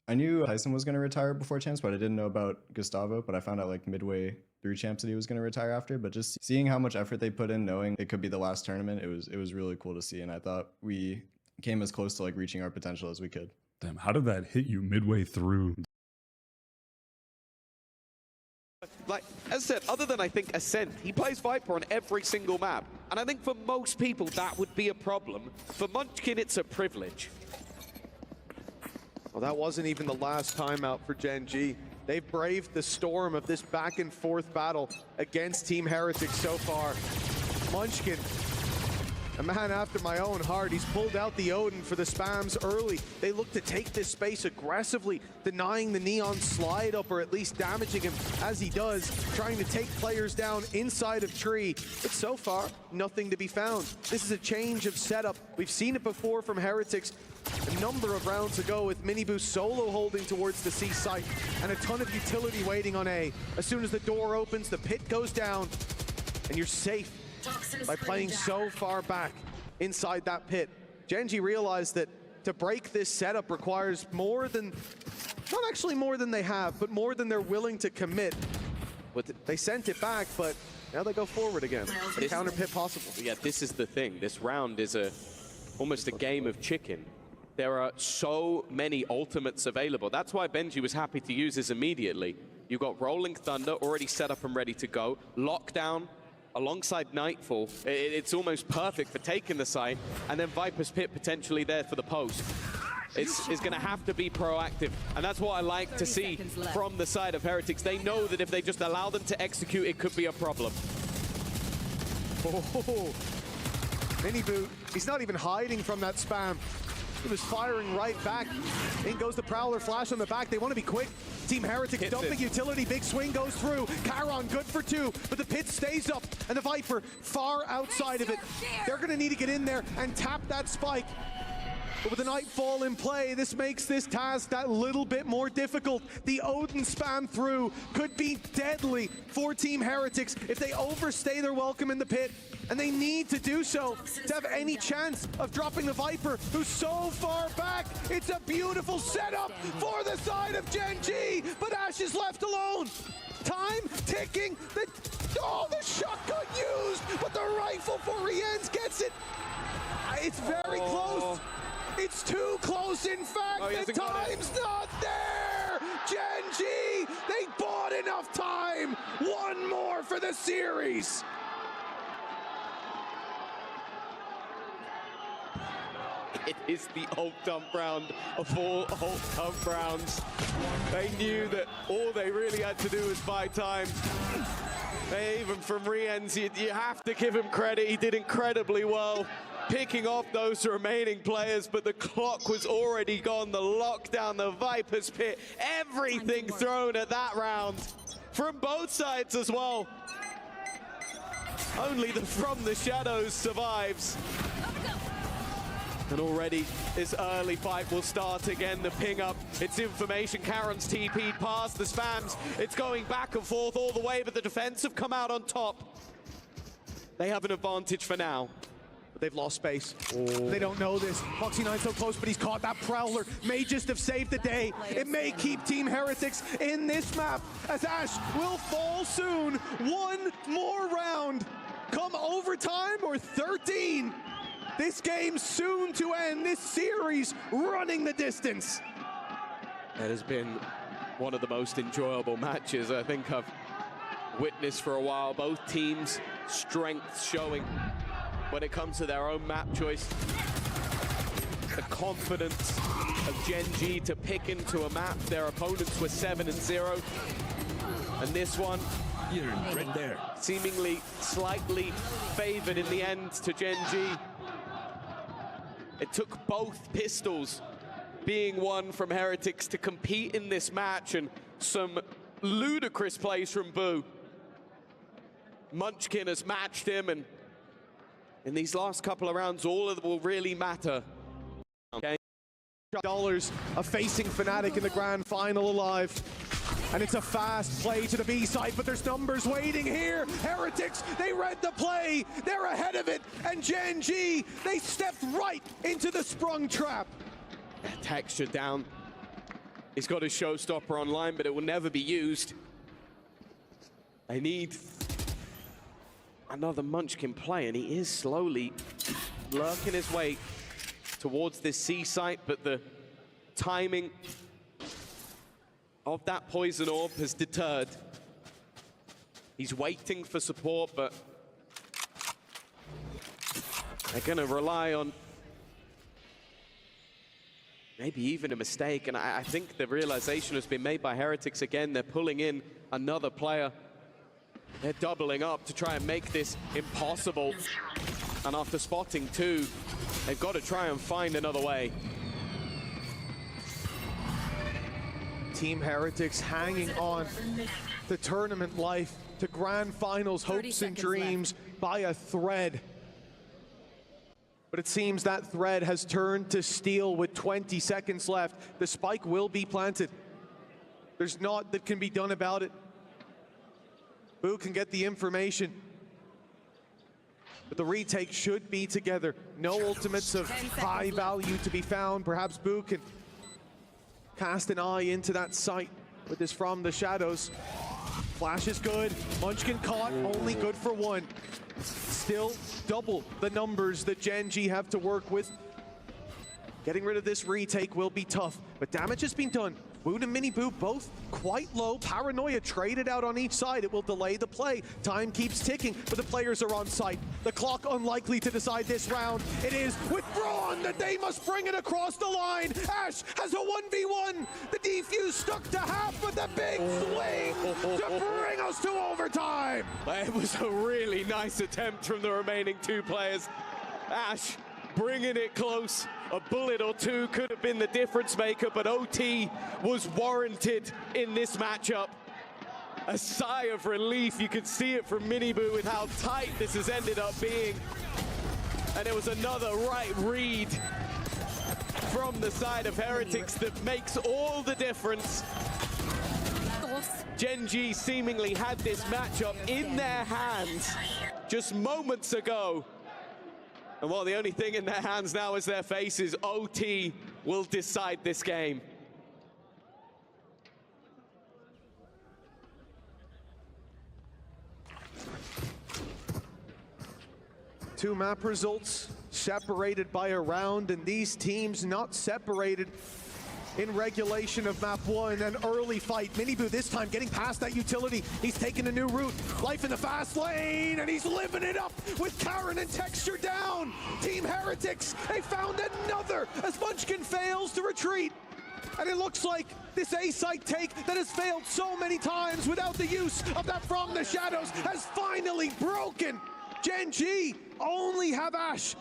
I knew Tyson was going to retire before Champs, but I didn't know about Gustavo, but I found out like midway through Champs that he was going to retire after. But just seeing how much effort they put in, knowing it could be the last tournament, it was really cool to see, and I thought we came as close to like reaching our potential as we could. Damn, how did that hit you midway through? Like, as I said, other than I think Ascent, he plays Viper on every single map. And I think for most people that would be a problem. For Munchkin, it's a privilege. Well, that wasn't even the last timeout for Gen G. They've braved the storm of this back and forth battle against Team Heretics so far. Munchkin, a man after my own heart. He's pulled out the Odin for the spams early. They look to take this space aggressively, denying the Neon slide up or at least damaging him as he does, trying to take players down inside of tree. But so far, nothing to be found. This is a change of setup. We've seen it before from Heretics a number of rounds ago with Miniboo solo holding towards the C site and a ton of utility waiting on A. As soon as the door opens, the pit goes down and you're safe by playing so far back inside that pit. Gen G realized that to break this setup requires more than, not actually more than they have, but more than they're willing to commit. They sent it back, but now they go forward again. The counter pit possible. Yeah, this is the thing. This round is almost a game of chicken. There are so many ultimates available. That's why Benji was happy to use this immediately. You've got Rolling Thunder already set up and ready to go. Lockdown alongside Nightfall. It's almost perfect for taking the site. And then Viper's Pit potentially there for the post. It's going to have to be proactive. And that's what I like to see from the side of Heretics. They know that if they just allow them to execute, it could be a problem. Oh, Miniboo, he's not even hiding from that spam. He was firing right back. In goes the Prowler, flash on the back. They want to be quick. Team Heretics dumping utility. Big swing goes through. Chiron good for 2, but the pit stays up, and the Viper far outside of it. They're going to need to get in there and tap that spike. But with the Nightfall in play, this makes this task that little bit more difficult. The Odin spam through could be deadly for Team Heretics if they overstay their welcome in the pit. And they need to do so to have any chance of dropping the Viper, who's so far back. It's a beautiful setup for the side of Gen G, but Ash is left alone. Time ticking. The shotgun used, but the rifle for Rienz gets it. It's very close. It's too close, in fact. The time's not there. Gen G, they bought enough time. One more for the series. It is the ult dump round of all ult dump rounds. They knew that all they really had to do was buy time. Even from Rienz, you have to give him credit. He did incredibly well picking off those remaining players, but the clock was already gone. The lockdown, the Viper's Pit, everything thrown at that round from both sides as well. Only the From the Shadows survives. And already this early fight will start again. The ping up, it's information. Karen's TP'd past the spams. It's going back and forth all the way, but the defense have come out on top. They have an advantage for now. But they've lost space. They don't know this. Foxy9 so close, but he's caught that Prowler. May just have saved the day. It may keep Team Heretics in this map, as Ash will fall soon. One more round. Come overtime or 13. This game soon to end, this series running the distance. It has been one of the most enjoyable matches I think I've witnessed for a while. Both teams' strengths showing when it comes to their own map choice. The confidence of Gen G to pick into a map. Their opponents were 7-0. And this one, Here, right there. Seemingly slightly favored in the end to Gen G. It took both pistols being won from Heretics to compete in this match, and some ludicrous plays from Boo. Munchkin has matched him, and in these last couple of rounds, all of them will really matter. Okay. Dollars of facing Fnatic in the grand final alive. And it's a fast play to the B side, but there's numbers waiting here. Heretics, they read the play. They're ahead of it. And Gen G, they stepped right into the sprung trap. Texture down. He's got his showstopper online, but it will never be used. They need another Munchkin play, and he is slowly lurking his way towards this C site, but the timing of that poison orb has deterred. He's waiting for support, but they're gonna rely on maybe even a mistake, and I think the realization has been made by Heretics again. They're pulling in another player. They're doubling up to try and make this impossible. And after spotting two, they've got to try and find another way. Team Heretics hanging on to tournament life, to grand finals, hopes and dreams by a thread. But it seems that thread has turned to steel with 20 seconds left. The spike will be planted. There's naught that can be done about it. Boo can get the information. But the retake should be together. No ultimates of high value to be found. Perhaps Boo can cast an eye into that site with this from the shadows. Flash is good. Munchkin caught, only good for one. Still double the numbers that Gen G have to work with. Getting rid of this retake will be tough, but damage has been done. Wound and Mini Boo both quite low. Paranoia traded out on each side. It will delay the play. Time keeps ticking, but the players are on site. The clock unlikely to decide this round. It is with Braun that they must bring it across the line. Ash has a 1v1. The defuse stuck to half, but the big swing to bring us to overtime. It was a really nice attempt from the remaining two players. Ash bringing it close. A bullet or two could have been the difference maker, but OT was warranted in this matchup. A sigh of relief, you could see it from Miniboo with how tight this has ended up being. And it was another right read from the side of Heretics that makes all the difference. Gen G seemingly had this matchup in their hands just moments ago. And while the only thing in their hands now is their faces, OT will decide this game. Two map results separated by a round, and these teams not separated in regulation of map one. An early fight. Miniboo this time getting past that utility. He's taking a new route. Life in the fast lane, and he's living it up with Karen and Texture down. Team Heretics, they found another as Munchkin fails to retreat. And it looks like this A-site take that has failed so many times without the use of that from the shadows has finally broken. Gen G only have Ash.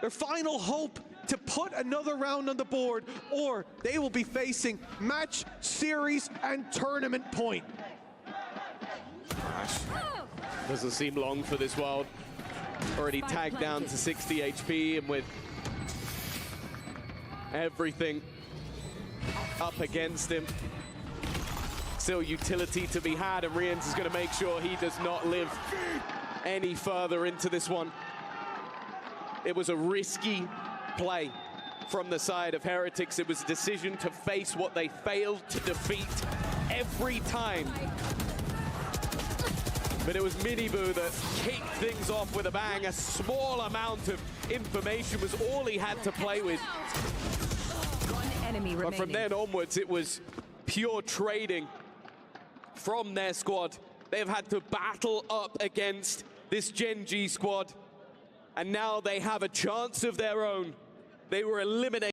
Their final hope to put another round on the board, or they will be facing match, series, and tournament point. Doesn't seem long for this world. Already tagged down to 60 HP, and with everything up against him, still utility to be had, and Rians is going to make sure he does not live any further into this one. It was a risky play from the side of Heretics. It was a decision to face what they failed to defeat every time. But it was Miniboo that kicked things off with a bang. A small amount of information was all he had to play with. But from then onwards, it was pure trading from their squad. They've had to battle up against this Gen G squad, and now they have a chance of their own. They were eliminated.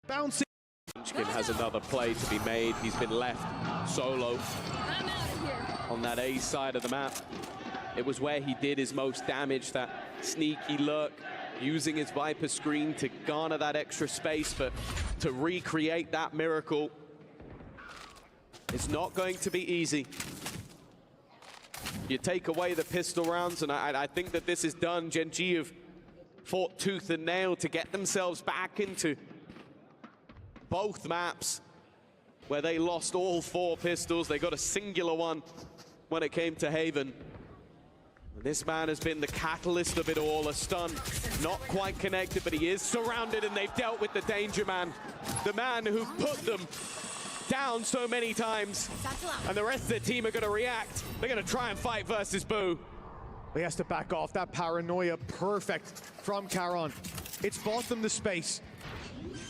Bouncing Munchkin has another play to be made. He's been left solo I'm out of here. on that A side of the map. It was where he did his most damage, that sneaky lurk, using his Viper screen to garner that extra space, but to recreate that miracle, it's not going to be easy. You take away the pistol rounds, and I think that this is done. Gen G have fought tooth and nail to get themselves back into both maps where they lost all 4 pistols. They got a singular one when it came to Haven. And this man has been the catalyst of it all. A stun, not quite connected, but he is surrounded, and they've dealt with the danger man. The man who put them down so many times. And the rest of the team are going to react. They're going to try and fight versus Boo. He has to back off. That paranoia, perfect from Caron. It's bought them the space.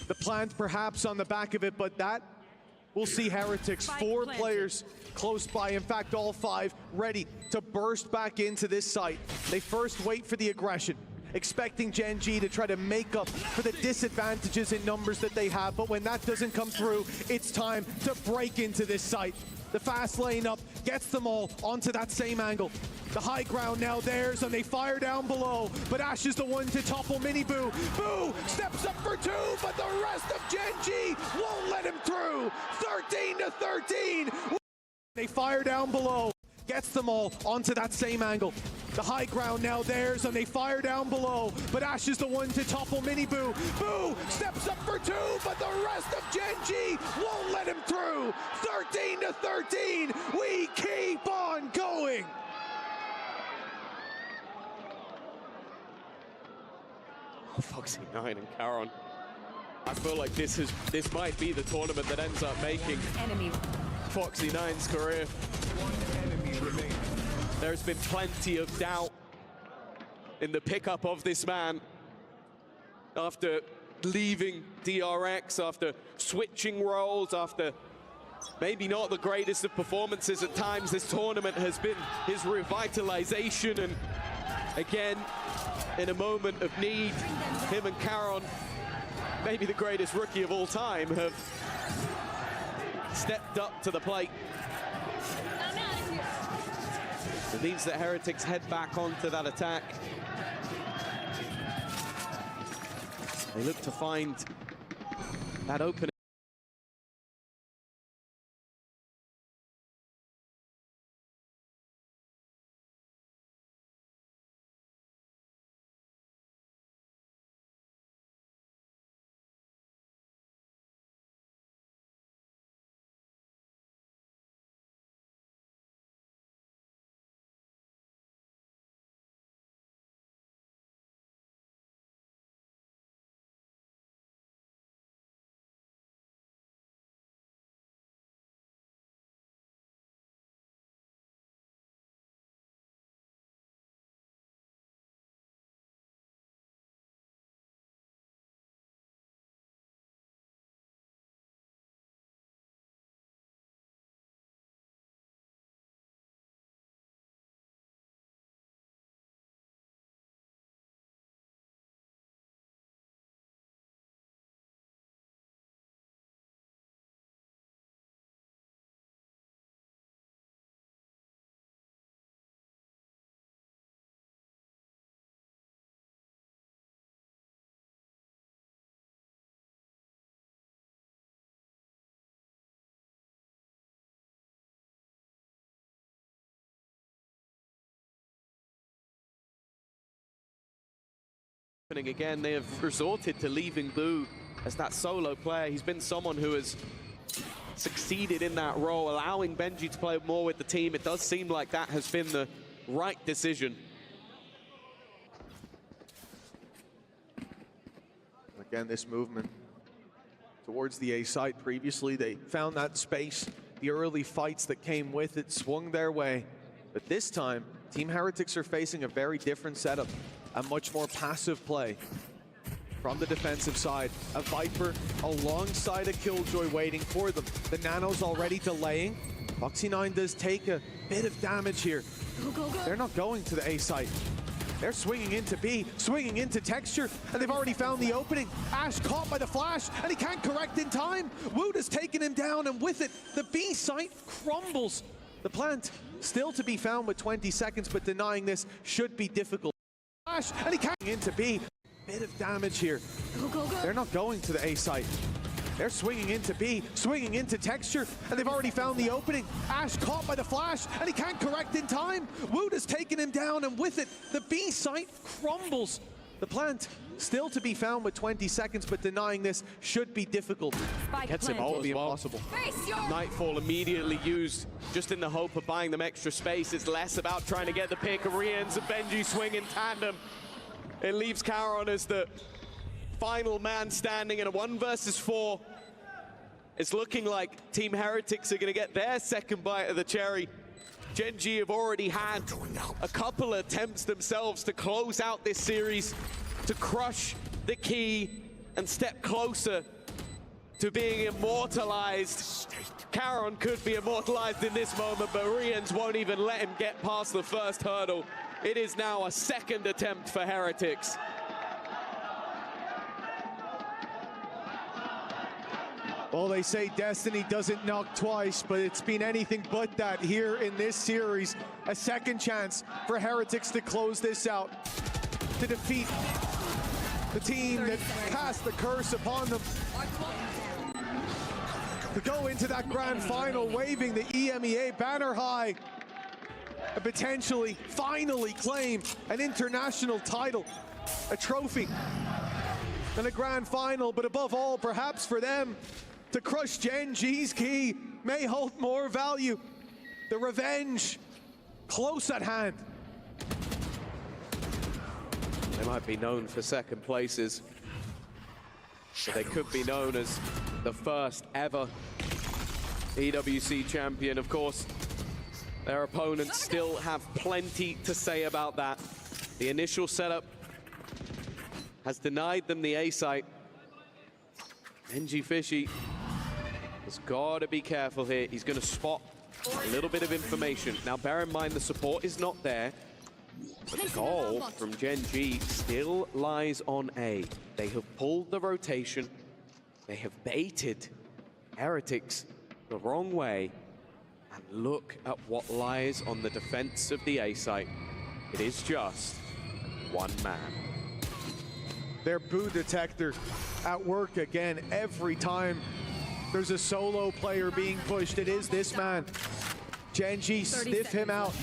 The plant perhaps on the back of it, but that we'll see Heretics, 4 players close by. In fact, all 5 ready to burst back into this site. They first wait for the aggression, expecting Gen G to try to make up for the disadvantages in numbers that they have. But when that doesn't come through, it's time to break into this site. The fast lane up gets them all onto that same angle. The high ground now theirs, and they fire down below. But Ash is the one to topple Mini Boo. Boo steps up for 2, but the rest of Gen G won't let him through. 13-13. They fire down below. Gets them all onto that same angle. The high ground now theirs, and they fire down below. But Ash is the one to topple Mini Boo. Boo steps up for 2, but the rest of Gen G won't let him through. 13-13. We keep on going. Foxy9 and Caron. I feel like this might be the tournament that ends up making Enemy. Foxy9's career. There's been plenty of doubt in the pickup of this man after leaving DRX, after switching roles, after maybe not the greatest of performances at times. This tournament has been his revitalization, and again, in a moment of need, him and Caron, maybe the greatest rookie of all time, have stepped up to the plate. It means that Heretics head back onto that attack. They look to find that opening. Again, they have resorted to leaving Boo as that solo player. He's been someone who has succeeded in that role, allowing Benji to play more with the team. It does seem like that has been the right decision. Again, this movement towards the A site. Previously, they found that space. The early fights that came with it swung their way. But this time, Team Heretics are facing a very different setup. A much more passive play from the defensive side. A Viper alongside a Killjoy waiting for them. The Nano's already delaying. Foxy9 does take a bit of damage here. Go, go, go. They're not going to the A site. They're swinging into B, swinging into Texture, and they've already found the opening. Ash caught by the flash, and he can't correct in time. Wood has taken him down, and with it, the B site crumbles. The plant still to be found with 20 seconds, but denying this should be difficult. Flash, and he can't into B. Bit of damage here. Go, go, go. They're not going to the A site. They're swinging into B, swinging into Texture, and they've already found the opening. Ash caught by the flash, and he can't correct in time. Wood has taken him down, and with it, the B site crumbles. The plant still to be found with 20 seconds, but denying this should be difficult. Spike Gets him planted. all as well. Impossible. Face your Nightfall immediately used just in the hope of buying them extra space. It's less about trying to get the pick. Arians and Benji swing in tandem. It leaves Caron as the final man standing in a 1 versus 4. It's looking like Team Heretics are going to get their second bite of the cherry. Gen G have already had a couple of attempts themselves to close out this series, to crush the key and step closer to being immortalized. Caron could be immortalized in this moment, but Rians won't even let him get past the first hurdle. It is now a second attempt for Heretics. Well, they say destiny doesn't knock twice, but it's been anything but that here in this series. A second chance for Heretics to close this out, to defeat the team that cast the curse upon them, to go into that grand final waving the EMEA banner high, and potentially, finally claim an international title, a trophy, and a grand final, but above all, perhaps for them, to crush Gen G's key may hold more value. The revenge, close at hand. They might be known for second places, but they could be known as the first ever EWC champion. Of course, their opponents still have plenty to say about that. The initial setup has denied them the A site. NG Fishy has got to be careful here. He's going to spot a little bit of information. Now, bear in mind, the support is not there, but the goal from Gen G still lies on A. They have pulled the rotation. They have baited Heretics the wrong way. And look at what lies on the defense of the A site. It is just one man. Their boo detector at work again every time there's a solo player being pushed. It is this man. Gen G sniff him out.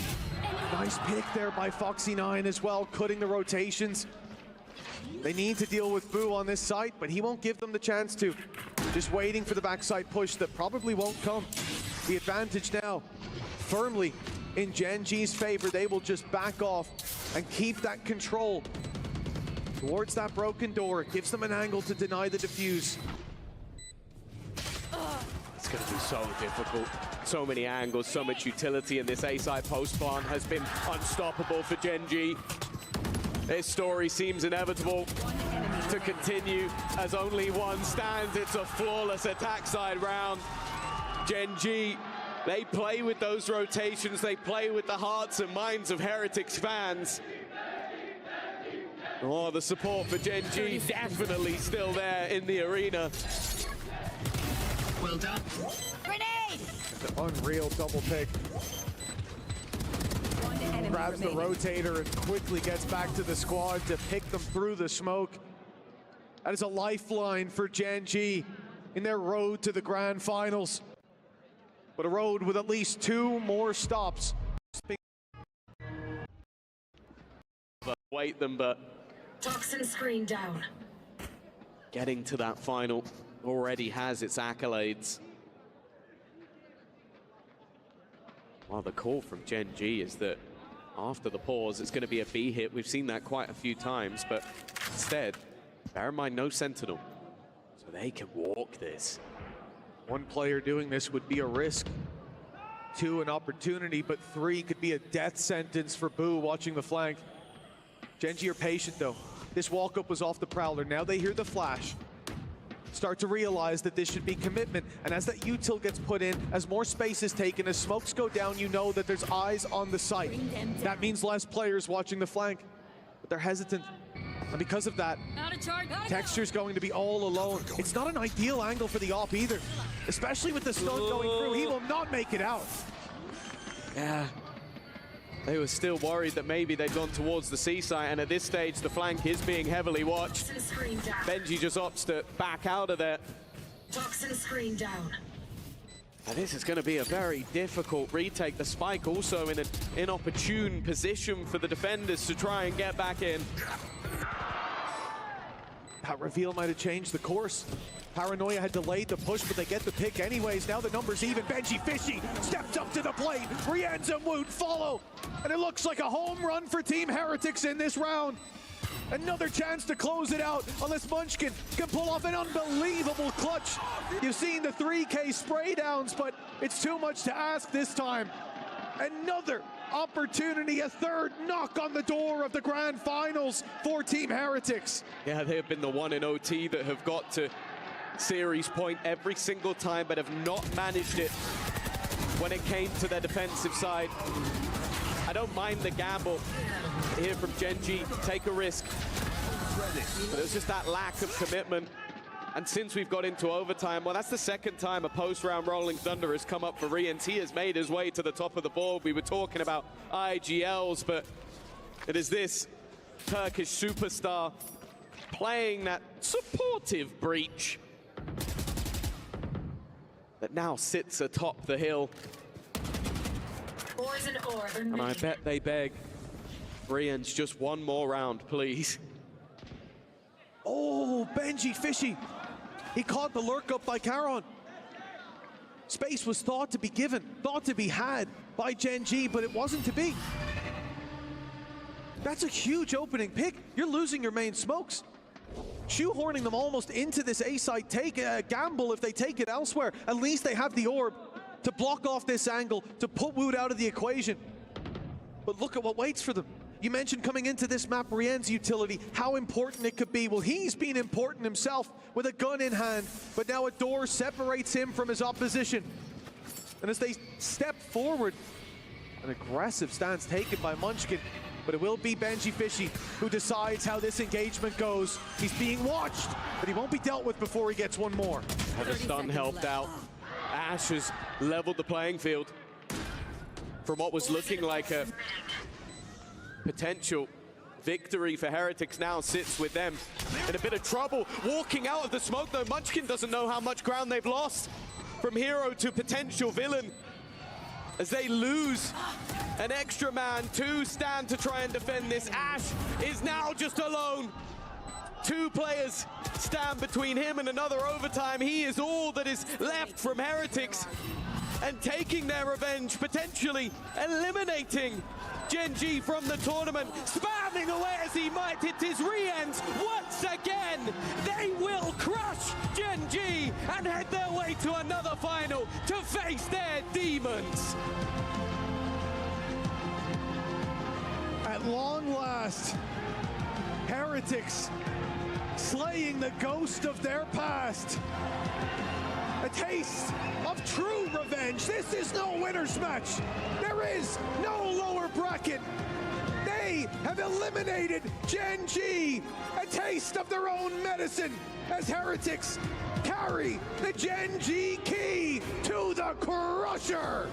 Nice pick there by Foxy9 as well, cutting the rotations. They need to deal with Boo on this site, but he won't give them the chance to. Just waiting for the backside push that probably won't come. The advantage now firmly in Gen G's favor. They will just back off and keep that control towards that broken door. It gives them an angle to deny the defuse. It's going to be so difficult. So many angles, so much utility, and this A-side post plan has been unstoppable for Gen G. This story seems inevitable to continue as only one stands. It's a flawless attack side round. Gen G, they play with those rotations. They play with the hearts and minds of Heretics fans. Oh, the support for Gen G definitely still there in the arena. Well done. grenade. Unreal double pick. Grabs the rotator and quickly gets back to the squad to pick them through the smoke. That is a lifeline for Gen G in their road to the grand finals. But a road with at least 2 more stops. Wait them, but Toxin screen down. getting to that final already has its accolades. Well, the call from Gen G is that after the pause, it's going to be a B hit. We've seen that quite a few times, but instead, bear in mind, no Sentinel. So they can walk this. 1 player doing this would be a risk. 2, an opportunity, but 3 could be a death sentence for Boo watching the flank. Gen G are patient though. This walk-up was off the Prowler. Now they hear the flash. Start to realize that this should be commitment. And as that util gets put in, as more space is taken, as smokes go down, you know that there's eyes on the site. That means less players watching the flank. but they're hesitant. And because of that, Out of charge. Texture's going to be all alone. It's not an ideal angle for the op either, especially with the stun going through. He will not make it out. Yeah. They were still worried that maybe they'd gone towards the C site, and at this stage, the flank is being heavily watched. Toxin screen down. Benji just opts to back out of there. Toxin screen down. And this is going to be a very difficult retake. The spike also in an inopportune position for the defenders to try and get back in. That reveal might have changed the course. Paranoia had delayed the push, but they get the pick anyways. Now the number's even. Benji Fishy steps up to the plate. Rienz and Woot follow. And it looks like a home run for Team Heretics in this round. Another chance to close it out, unless Munchkin can pull off an unbelievable clutch. You've seen the 3K spray downs, but it's too much to ask this time. Another opportunity, a third knock on the door of the grand finals for Team Heretics. Yeah, they have been the one in OT that have got to series point every single time, but have not managed it when it came to their defensive side. I don't mind the gamble here from Gen G, take a risk. But it was just that lack of commitment. And since we've got into overtime, well, that's the second time a post-round Rolling Thunder has come up for Rienz. He has made his way to the top of the board. We were talking about IGLs, but it is this Turkish superstar playing that supportive breach that now sits atop the hill. Poison orb And I bet they beg Rienz just one more round, please. Oh, Benji Fishy. He caught the lurk up by Caron. Space was thought to be given, thought to be had by Gen G, but it wasn't to be. That's a huge opening pick. You're losing your main smokes. Shoehorning them almost into this A site, take a gamble if they take it elsewhere. At least they have the orb to block off this angle, to put Woot out of the equation. But look at what waits for them. You mentioned coming into this map, Rien's utility, how important it could be. Well, he's been important himself with a gun in hand, but now a door separates him from his opposition. And as they step forward, an aggressive stance taken by Munchkin, but it will be Benji Fishy who decides how this engagement goes. He's being watched, but he won't be dealt with before he gets one more. Have a stun helped out. Ash has leveled the playing field from what was looking like a potential victory for Heretics. Now sits with them in a bit of trouble. Walking out of the smoke though, Munchkin doesn't know how much ground they've lost from hero to potential villain as they lose an extra man to stand to try and defend this. Ash is now just alone. Two players stand between him and another overtime. He is all that is left from Heretics, and taking their revenge, potentially eliminating Gen G from the tournament. Spamming away as he might, it is Rienz once again. They will crush Gen G and head their way to another final to face their demons. At long last, Heretics slaying the ghost of their past. A taste of true revenge. This is no winner's match. There is no lower bracket. They have eliminated Gen G. A taste of their own medicine as Heretics carry the Gen G key to the Crusher.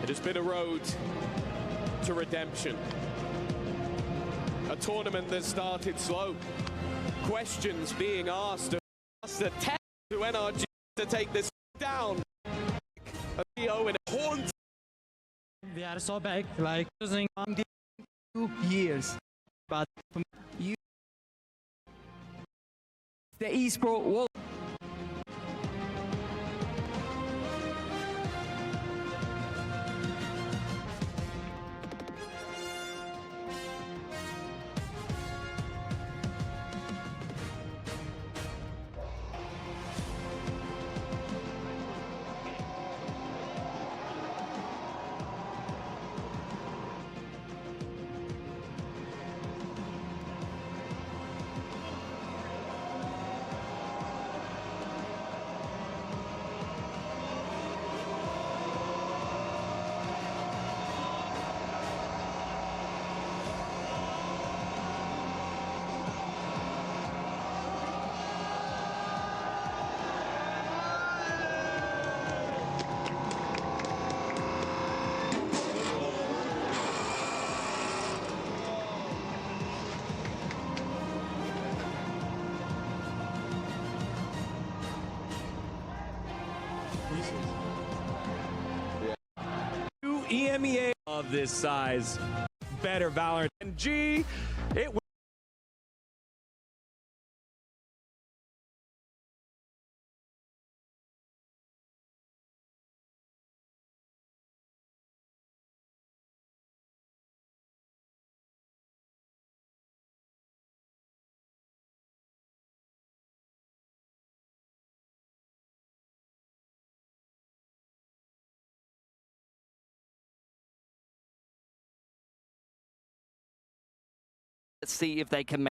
It has been a road to redemption. A tournament that started slow. Questions being asked of us, the test to NRG to take this down. A Rio in a haunt. We are so back, like using 2 years, but you the esport world. MEA of this size. Better Valorant. And G, it will. Let's see if they can